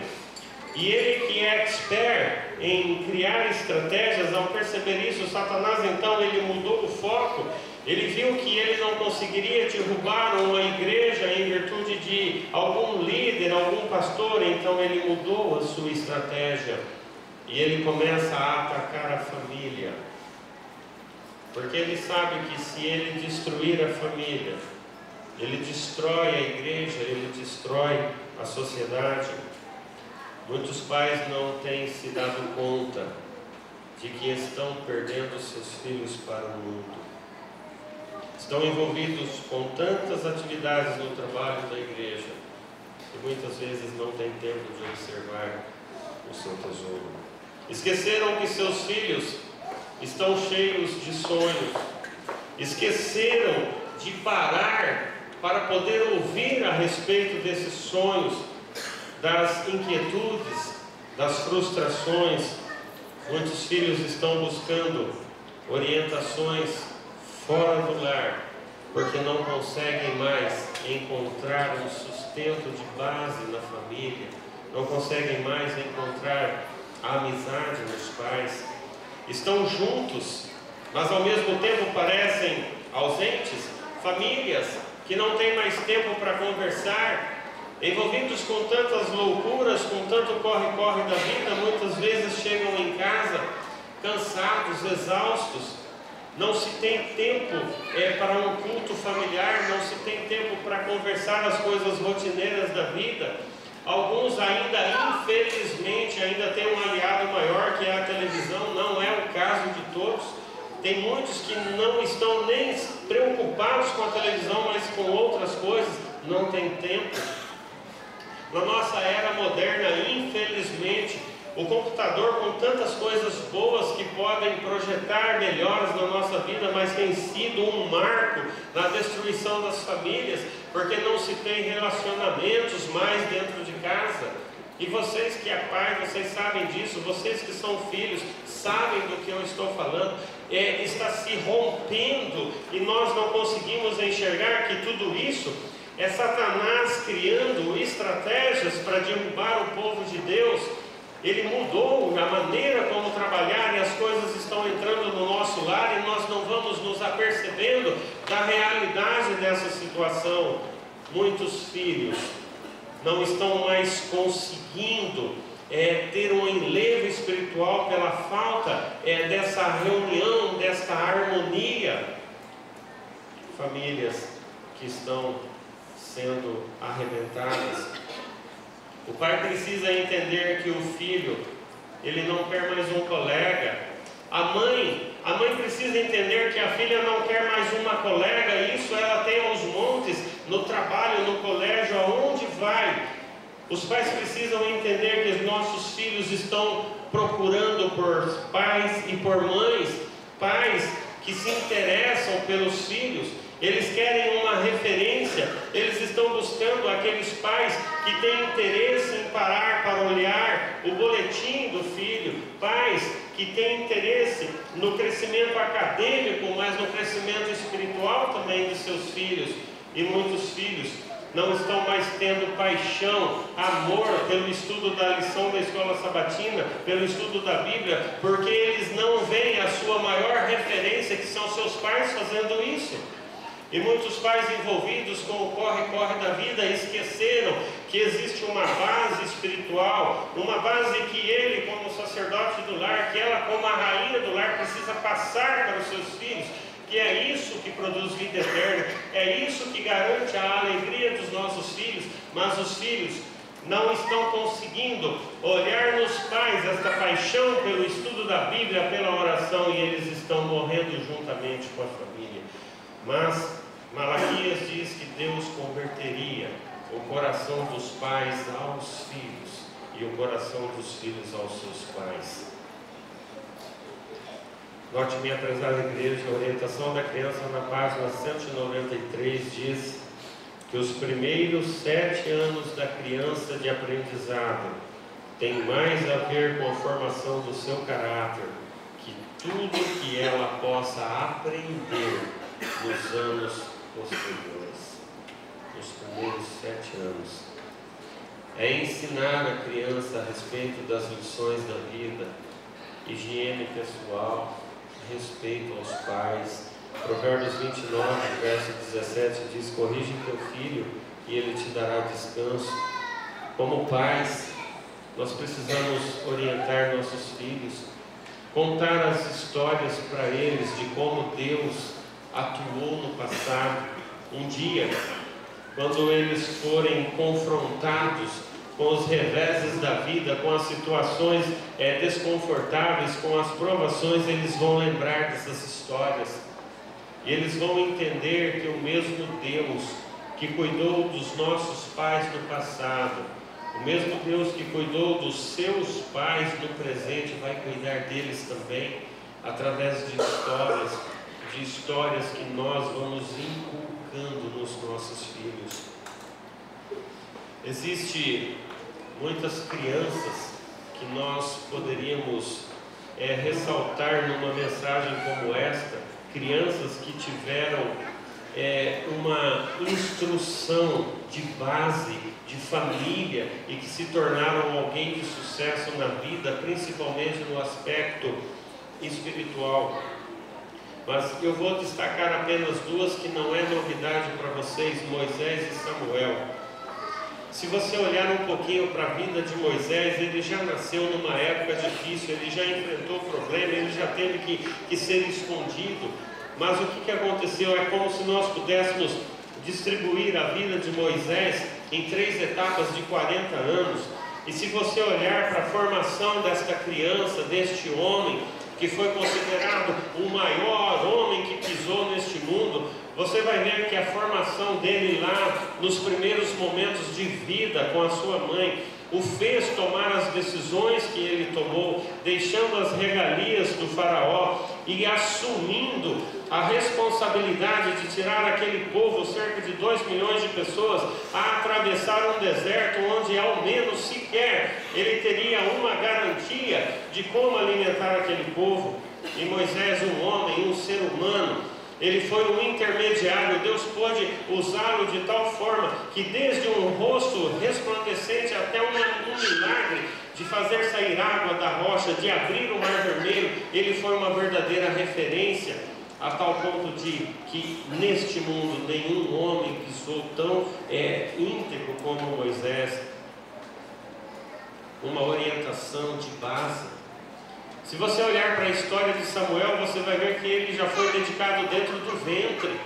Speaker 1: e ele, que é expert em criar estratégias, ao perceber isso, Satanás então ele mudou o foco. Ele viu que ele não conseguiria derrubar uma igreja em virtude de algum líder, algum pastor, então ele mudou a sua estratégia. E ele começa a atacar a família, porque ele sabe que se ele destruir a família, ele destrói a igreja, ele destrói a sociedade. Muitos pais não têm se dado conta de que estão perdendo seus filhos para o mundo. Estão envolvidos com tantas atividades no trabalho da igreja, que muitas vezes não têm tempo de observar o seu tesouro. Esqueceram que seus filhos estão cheios de sonhos. Esqueceram de parar para poder ouvir a respeito desses sonhos, das inquietudes, das frustrações. Muitos filhos estão buscando orientações fora do lar, porque não conseguem mais encontrar um sustento de base na família, não conseguem mais encontrar a amizade nos pais. Estão juntos, mas ao mesmo tempo parecem ausentes. Famílias que não têm mais tempo para conversar, envolvidos com tantas loucuras, com tanto corre-corre da vida, muitas vezes chegam em casa cansados, exaustos. Não se tem tempo para um culto familiar, não se tem tempo para conversar as coisas rotineiras da vida. Alguns ainda, infelizmente, ainda têm um aliado maior, que é a televisão. Não é o caso de todos. Tem muitos que não estão nem preocupados com a televisão, mas com outras coisas. Não tem tempo. Na nossa era moderna, infelizmente, o computador, com tantas coisas boas que podem projetar melhores na nossa vida, mas tem sido um marco na destruição das famílias, porque não se tem relacionamentos mais dentro de casa. E vocês que é pai, vocês sabem disso, vocês que são filhos, sabem do que eu estou falando. Está se rompendo e nós não conseguimos enxergar que tudo isso é Satanás criando estratégias para derrubar o povo de Deus. Ele mudou a maneira como trabalhar e as coisas estão entrando no nosso lar e nós não vamos nos apercebendo da realidade dessa situação. Muitos filhos não estão mais conseguindo ter um enlevo espiritual pela falta dessa reunião, desta harmonia. Famílias que estão sendo arrebentadas. O pai precisa entender que o filho, ele não quer mais um colega. A mãe precisa entender que a filha não quer mais uma colega. Isso ela tem aos montes, no trabalho, no colégio, aonde vai. Os pais precisam entender que os nossos filhos estão procurando por pais e por mães, pais que se interessam pelos filhos. Eles querem uma referência, eles estão buscando aqueles pais que têm interesse em parar para olhar o boletim do filho, pais que têm interesse no crescimento acadêmico, mas no crescimento espiritual também de seus filhos. E muitos filhos não estão mais tendo paixão, amor pelo estudo da lição da escola sabatina, pelo estudo da Bíblia, porque eles não veem a sua maior referência, que são seus pais, fazendo isso. E muitos pais envolvidos com o corre-corre da vida esqueceram que existe uma base espiritual, uma base que ele, como sacerdote do lar, que ela, como a rainha do lar, precisa passar para os seus filhos, que é isso que produz vida eterna, é isso que garante a alegria dos nossos filhos. Mas os filhos não estão conseguindo olhar nos pais esta paixão pelo estudo da Bíblia, pela oração, e eles estão morrendo juntamente com a família. Mas Malaquias diz que Deus converteria o coração dos pais aos filhos e o coração dos filhos aos seus pais. Note, minha prezada igreja, a orientação da criança na página 193 diz que os primeiros 7 anos da criança de aprendizado tem mais a ver com a formação do seu caráter que tudo que ela possa aprender nos anos posteriores. Nos primeiros 7 anos é ensinar a criança a respeito das lições da vida, higiene pessoal, respeito aos pais. Provérbios 29, verso 17 diz: corrige teu filho e ele te dará descanso. Como pais, nós precisamos orientar nossos filhos, contar as histórias para eles de como Deus atuou no passado. Um dia, quando eles forem confrontados com os reveses da vida, com as situações desconfortáveis, com as provações, eles vão lembrar dessas histórias. E eles vão entender que o mesmo Deus que cuidou dos nossos pais no passado, o mesmo Deus que cuidou dos seus pais no presente, vai cuidar deles também, através de histórias que nós vamos inculcando nos nossos filhos. Existem muitas crianças que nós poderíamos ressaltar numa mensagem como esta, crianças que tiveram uma instrução de base, de família, e que se tornaram alguém de sucesso na vida, principalmente no aspecto espiritual. Mas eu vou destacar apenas 2 que não é novidade para vocês: Moisés e Samuel. Se você olhar um pouquinho para a vida de Moisés, ele já nasceu numa época difícil, ele já enfrentou problema, ele já teve que ser escondido. Mas o que aconteceu? É como se nós pudéssemos distribuir a vida de Moisés em 3 etapas de 40 anos. E se você olhar para a formação desta criança, deste homem, que foi considerado o maior homem que pisou neste mundo, você vai ver que a formação dele lá, nos primeiros momentos de vida com a sua mãe, o fez tomar as decisões que ele tomou, deixando as regalias do faraó e assumindo a responsabilidade de tirar aquele povo, cerca de 2 milhões de pessoas, a atravessar um deserto onde ao menos sequer ele teria uma garantia de como alimentar aquele povo. E Moisés, um homem, um ser humano, ele foi um intermediário. Deus pôde usá-lo de tal forma que desde um rosto resplandecente até um milagre de fazer sair água da rocha, de abrir o mar vermelho, ele foi uma verdadeira referência, a tal ponto de que neste mundo nenhum homem pisou tão íntegro como Moisés. Uma orientação de base. Se você olhar para a história de Samuel, você vai ver que ele já foi dedicado dentro do ventre.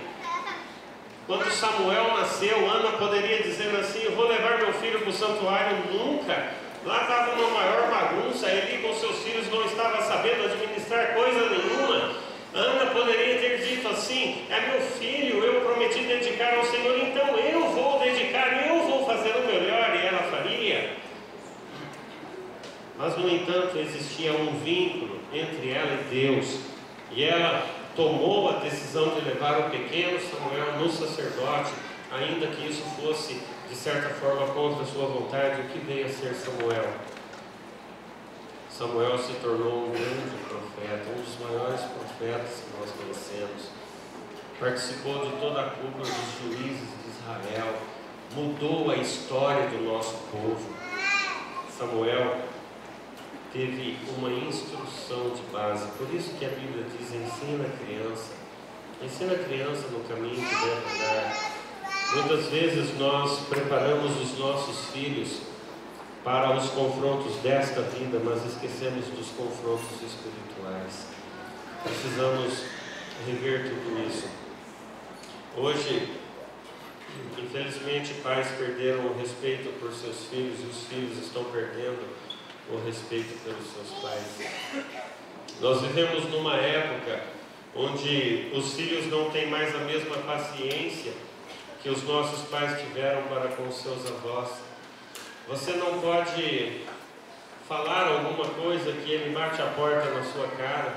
Speaker 1: Quando Samuel nasceu, Ana poderia dizer assim: eu vou levar meu filho para o santuário. Nunca. Lá estava uma maior bagunça, ele com seus filhos não estava sabendo administrar coisa nenhuma. Ana poderia ter dito assim: é meu filho, eu prometi dedicar ao Senhor, então eu vou dedicar, eu vou fazer o melhor, e ela faria. Mas, no entanto, existia um vínculo entre ela e Deus, e ela tomou a decisão de levar o pequeno Samuel no sacerdote, ainda que isso fosse, de certa forma, contra a sua vontade. O que veio a ser Samuel? Samuel se tornou um grande profeta, um dos maiores profetas que nós conhecemos. Participou de toda a cúpula dos juízes de Israel, mudou a história do nosso povo. Samuel teve uma instrução de base. Por isso que a Bíblia diz: ensina a criança no caminho que deve andar. Muitas vezes nós preparamos os nossos filhos para os confrontos desta vida, mas esquecemos dos confrontos espirituais. Precisamos rever tudo isso. Hoje, infelizmente, pais perderam o respeito por seus filhos, e os filhos estão perdendo o respeito pelos seus pais. Nós vivemos numa época onde os filhos não têm mais a mesma paciência que os nossos pais tiveram para com os seus avós. Você não pode falar alguma coisa que ele bate a porta na sua cara,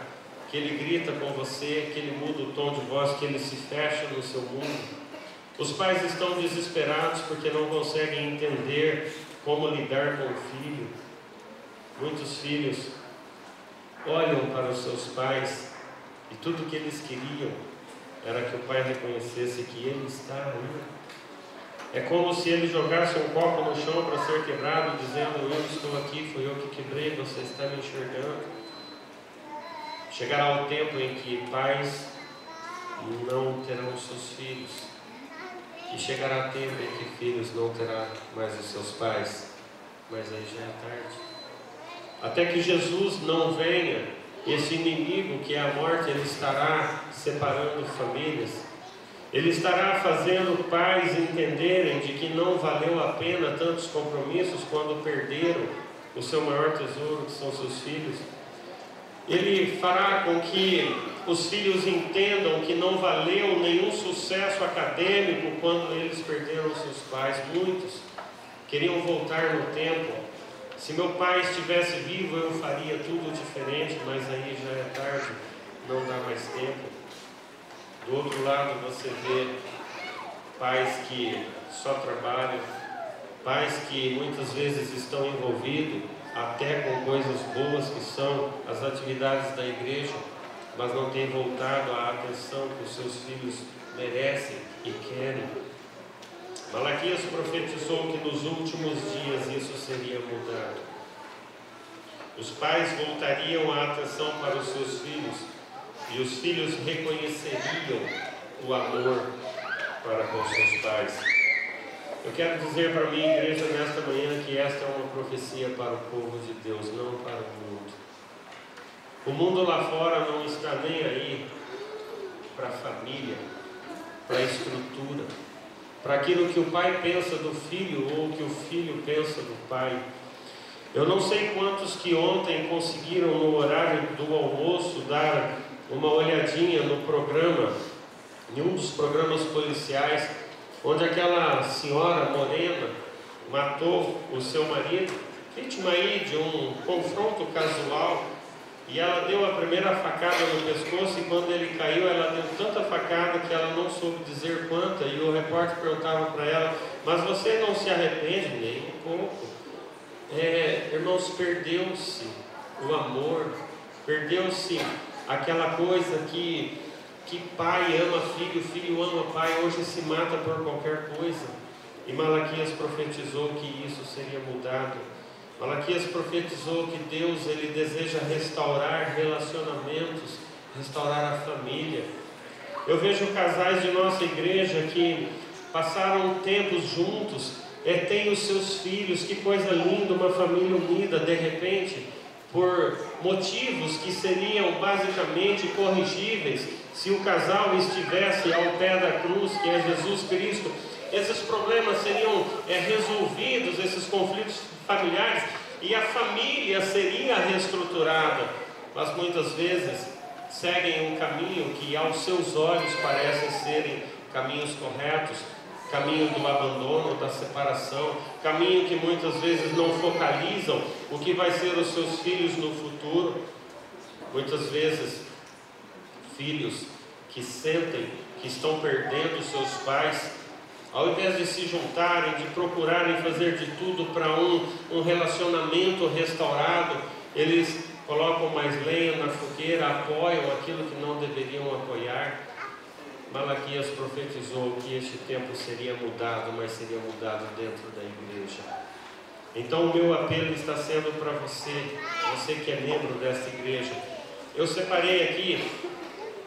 Speaker 1: que ele grita com você, que ele muda o tom de voz, que ele se fecha no seu mundo. Os pais estão desesperados porque não conseguem entender como lidar com o filho. Muitos filhos olham para os seus pais e tudo que eles queriam era que o pai reconhecesse que ele está aí. É como se ele jogasse um copo no chão para ser quebrado, dizendo: eu estou aqui, foi eu que quebrei, você está me enxergando. Chegará o tempo em que pais não terão seus filhos, e chegará tempo em que filhos não terão mais os seus pais, mas aí já é tarde. Até que Jesus não venha, esse inimigo que é a morte, ele estará separando famílias, ele estará fazendo pais entenderem de que não valeu a pena tantos compromissos quando perderam o seu maior tesouro, que são seus filhos. Ele fará com que os filhos entendam que não valeu nenhum sucesso acadêmico quando eles perderam seus pais. Muitos queriam voltar no tempo. Se meu pai estivesse vivo, eu faria tudo diferente, mas aí já é tarde, não dá mais tempo. Do outro lado, você vê pais que só trabalham, pais que muitas vezes estão envolvidos até com coisas boas que são as atividades da igreja, mas não têm voltado a atenção que os seus filhos merecem e querem. Malaquias profetizou que nos últimos dias isso seria mudado. Os pais voltariam a atenção para os seus filhos e os filhos reconheceriam o amor para com seus pais. Eu quero dizer para a minha igreja nesta manhã que esta é uma profecia para o povo de Deus, não para o mundo. O mundo lá fora não está nem aí para a família, para a estrutura, para aquilo que o pai pensa do filho ou que o filho pensa do pai. Eu não sei quantos que ontem conseguiram no horário do almoço dar uma olhadinha no programa, em um dos programas policiais, onde aquela senhora morena matou o seu marido, vítima aí de um confronto casual. E ela deu a primeira facada no pescoço, e quando ele caiu, ela deu tanta facada que ela não soube dizer quanta. E o repórter perguntava para ela: mas você não se arrepende? Nem um pouco. Irmãos, perdeu-se o amor, perdeu-se aquela coisa que pai ama filho, filho ama pai, hoje se mata por qualquer coisa. E Malaquias profetizou que isso seria mudado. Malaquias profetizou que Deus, Ele deseja restaurar relacionamentos, restaurar a família. Eu vejo casais de nossa igreja que passaram tempos juntos, têm os seus filhos, que coisa linda, uma família unida. De repente, por motivos que seriam basicamente corrigíveis, se o casal estivesse ao pé da cruz, que é Jesus Cristo, esses problemas seriam resolvidos, esses conflitos familiares, e a família seria reestruturada. Mas muitas vezes seguem um caminho que aos seus olhos parecem serem caminhos corretos, caminho do abandono, da separação, caminho que muitas vezes não focalizam o que vai ser os seus filhos no futuro. Muitas vezes filhos que sentem que estão perdendo seus pais, ao invés de se juntarem, de procurarem fazer de tudo para um relacionamento restaurado, eles colocam mais lenha na fogueira, apoiam aquilo que não deveriam apoiar. Malaquias profetizou que este tempo seria mudado, mas seria mudado dentro da igreja. Então o meu apelo está sendo para você que é membro desta igreja. Eu separei aqui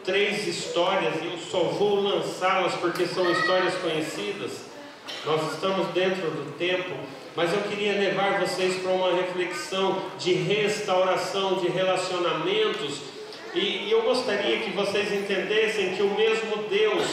Speaker 1: 3 histórias, e eu só vou lançá-las porque são histórias conhecidas. Nós estamos dentro do tempo, mas eu queria levar vocês para uma reflexão de restauração de relacionamentos, e eu gostaria que vocês entendessem que o mesmo Deus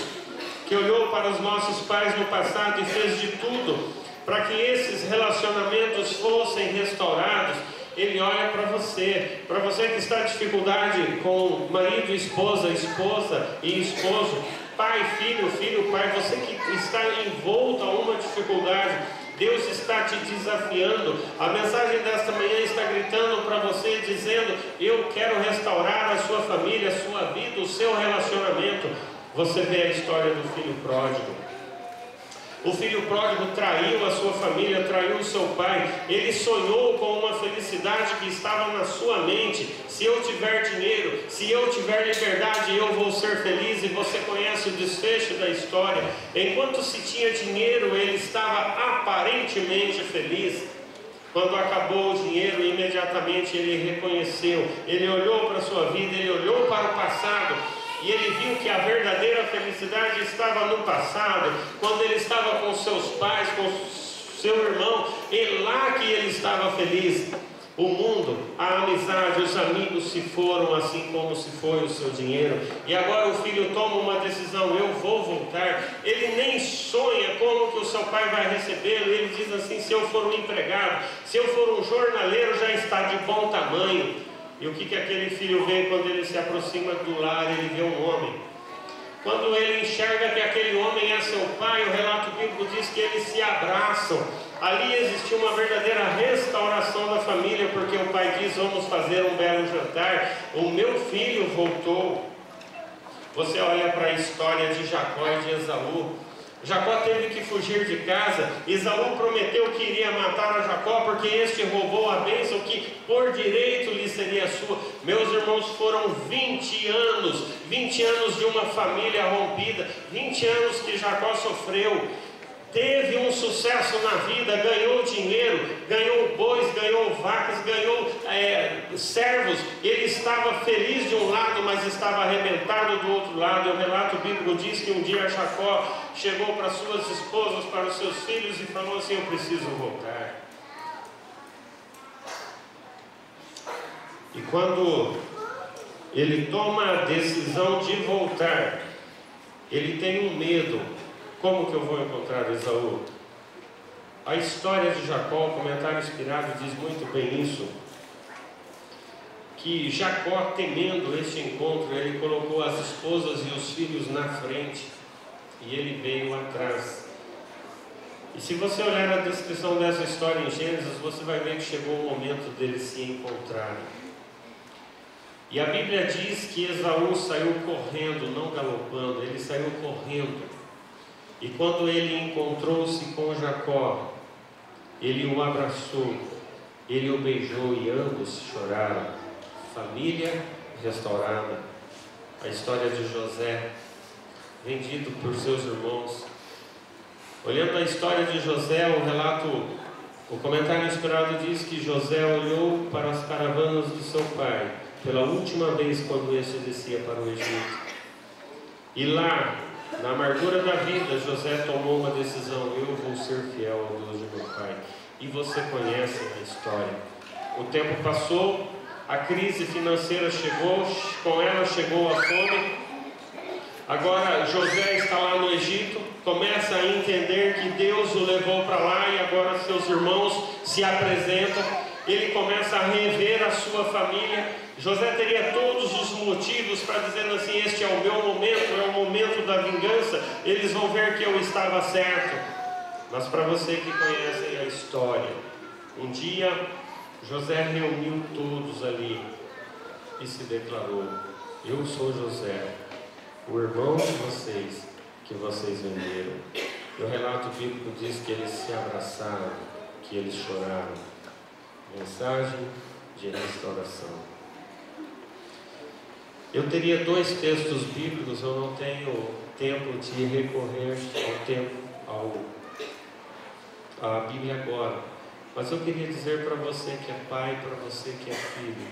Speaker 1: que olhou para os nossos pais no passado e fez de tudo para que esses relacionamentos fossem restaurados, Ele olha para você que está em dificuldade com marido e esposa, esposa e esposo, pai, filho, filho, pai, você que está envolto a uma dificuldade, Deus está te desafiando. A mensagem desta manhã está gritando para você, dizendo: eu quero restaurar a sua família, a sua vida, o seu relacionamento. Você vê a história do filho pródigo. O filho pródigo traiu a sua família, traiu o seu pai. Ele sonhou com uma felicidade que estava na sua mente. Se eu tiver dinheiro, se eu tiver liberdade, eu vou ser feliz. E você conhece o desfecho da história. Enquanto se tinha dinheiro, ele estava aparentemente feliz. Quando acabou o dinheiro, imediatamente ele reconheceu. Ele olhou para a sua vida, ele olhou para o passado. E ele viu que a verdadeira felicidade estava no passado, quando ele estava com seus pais, com seu irmão, e lá que ele estava feliz. O mundo, a amizade, os amigos se foram, assim como se foi o seu dinheiro. E agora o filho toma uma decisão: eu vou voltar. Ele nem sonha como que o seu pai vai recebê-lo. Ele diz assim: se eu for um empregado, se eu for um jornaleiro, já está de bom tamanho. E o que aquele filho vê quando ele se aproxima do lar? Ele vê um homem. Quando ele enxerga que aquele homem é seu pai, o relato bíblico diz que eles se abraçam. Ali existiu uma verdadeira restauração da família, porque o pai diz: vamos fazer um belo jantar. O meu filho voltou. Você olha para a história de Jacó e de Esaú. Jacó teve que fugir de casa. Esaú prometeu que iria matar a Jacó porque este roubou a bênção que por direito lhe seria sua. Meus irmãos, foram 20 anos de uma família rompida, 20 anos que Jacó sofreu. Teve um sucesso na vida, ganhou dinheiro, ganhou bois, ganhou vacas, ganhou servos. Ele estava feliz de um lado, mas estava arrebentado do outro lado. O relato bíblico diz que um dia Jacó chegou para suas esposas, para os seus filhos, e falou assim: eu preciso voltar. E quando ele toma a decisão de voltar, ele tem um medo. Como que eu vou encontrar Esaú? A história de Jacó, o comentário inspirado diz muito bem isso. Que Jacó, temendo este encontro, ele colocou as esposas e os filhos na frente, e ele veio atrás. E se você olhar a descrição dessa história em Gênesis, você vai ver que chegou o momento deles se encontrarem. E a Bíblia diz que Esaú saiu correndo, não galopando, ele saiu correndo. E quando ele encontrou-se com Jacó, ele o abraçou, ele o beijou e ambos choraram. Família restaurada. A história de José, vendido por seus irmãos. Olhando a história de José, o relato, o comentário inspirado diz que José olhou para as caravanas de seu pai pela última vez quando este descia para o Egito. E lá, na amargura da vida, José tomou uma decisão: eu vou ser fiel ao Deus de meu pai. E você conhece a história. O tempo passou, a crise financeira chegou, com ela chegou a fome. Agora José está lá no Egito, começa a entender que Deus o levou para lá e agora seus irmãos se apresentam. Ele começa a rever a sua família. José teria todos os motivos para dizer assim: este é o meu momento, é o momento da vingança, eles vão ver que eu estava certo. Mas para você que conhece a história, um dia José reuniu todos ali e se declarou: eu sou José, o irmão de vocês que vocês venderam. E o relato bíblico diz que eles se abraçaram, que eles choraram. Mensagem de restauração. Eu teria 2 textos bíblicos, eu não tenho tempo de recorrer à Bíblia agora, mas eu queria dizer para você que é pai, para você que é filho,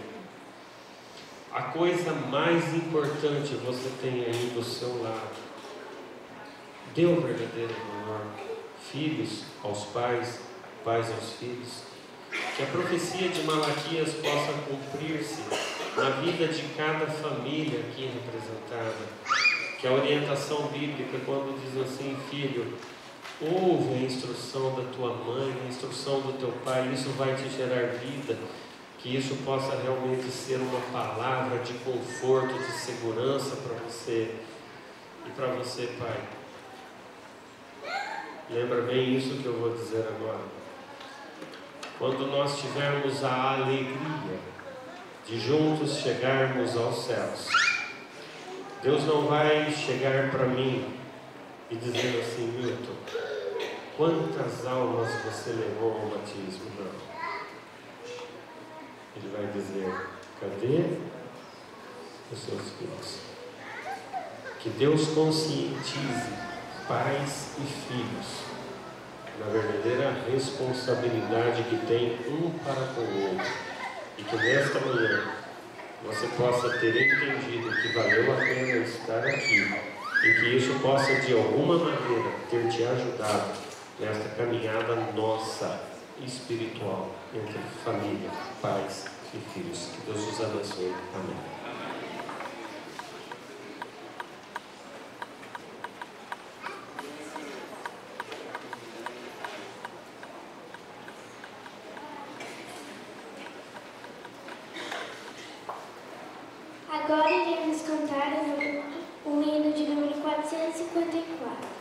Speaker 1: a coisa mais importante você tem aí do seu lado. Dê o verdadeiro valor. Filhos aos pais, pais aos filhos. Que a profecia de Malaquias possa cumprir-se na vida de cada família aqui representada. Que a orientação bíblica, quando diz assim: filho, ouve a instrução da tua mãe, a instrução do teu pai, isso vai te gerar vida. Que isso possa realmente ser uma palavra de conforto, de segurança para você. E para você, pai, lembra bem isso que eu vou dizer agora. Quando nós tivermos a alegria de juntos chegarmos aos céus, Deus não vai chegar para mim e dizer assim: Milton, quantas almas você levou ao batismo? Não. Ele vai dizer: cadê os seus filhos? Que Deus conscientize pais e filhos na verdadeira responsabilidade que tem um para com o outro, e que nesta manhã você possa ter entendido que valeu a pena estar aqui, e que isso possa de alguma maneira ter te ajudado nesta caminhada nossa espiritual entre família, pais e filhos. Que Deus os abençoe. Amém.
Speaker 3: Agora iremos cantar o hino de número 454.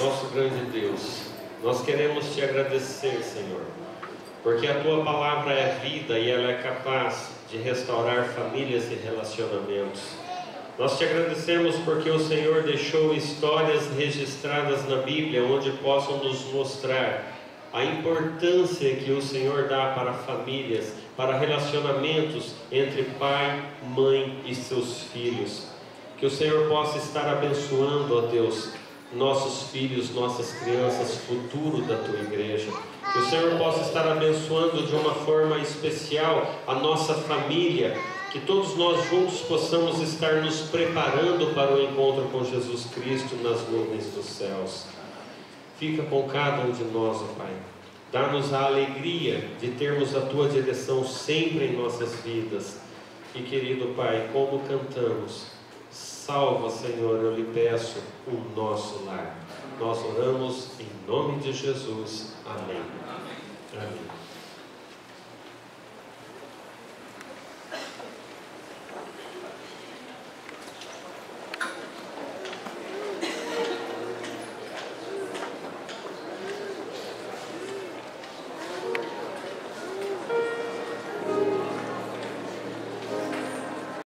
Speaker 1: nosso grande Deus, nós queremos Te agradecer, Senhor, porque a Tua palavra é vida e ela é capaz de restaurar famílias e relacionamentos. Nós Te agradecemos porque o Senhor deixou histórias registradas na Bíblia onde possam nos mostrar a importância que o Senhor dá para famílias, para relacionamentos entre pai, mãe e seus filhos. Que o Senhor possa estar abençoando, ó Deus, nossos filhos, nossas crianças, futuro da Tua igreja. Que o Senhor possa estar abençoando de uma forma especial a nossa família. Que todos nós juntos possamos estar nos preparando para o encontro com Jesus Cristo nas nuvens dos céus. Fica com cada um de nós, ó Pai. Dá-nos a alegria de termos a Tua direção sempre em nossas vidas. E querido Pai, como cantamos, salva, Senhor, eu lhe peço, o nosso lar. Nós oramos em nome de Jesus. Amém. Amém.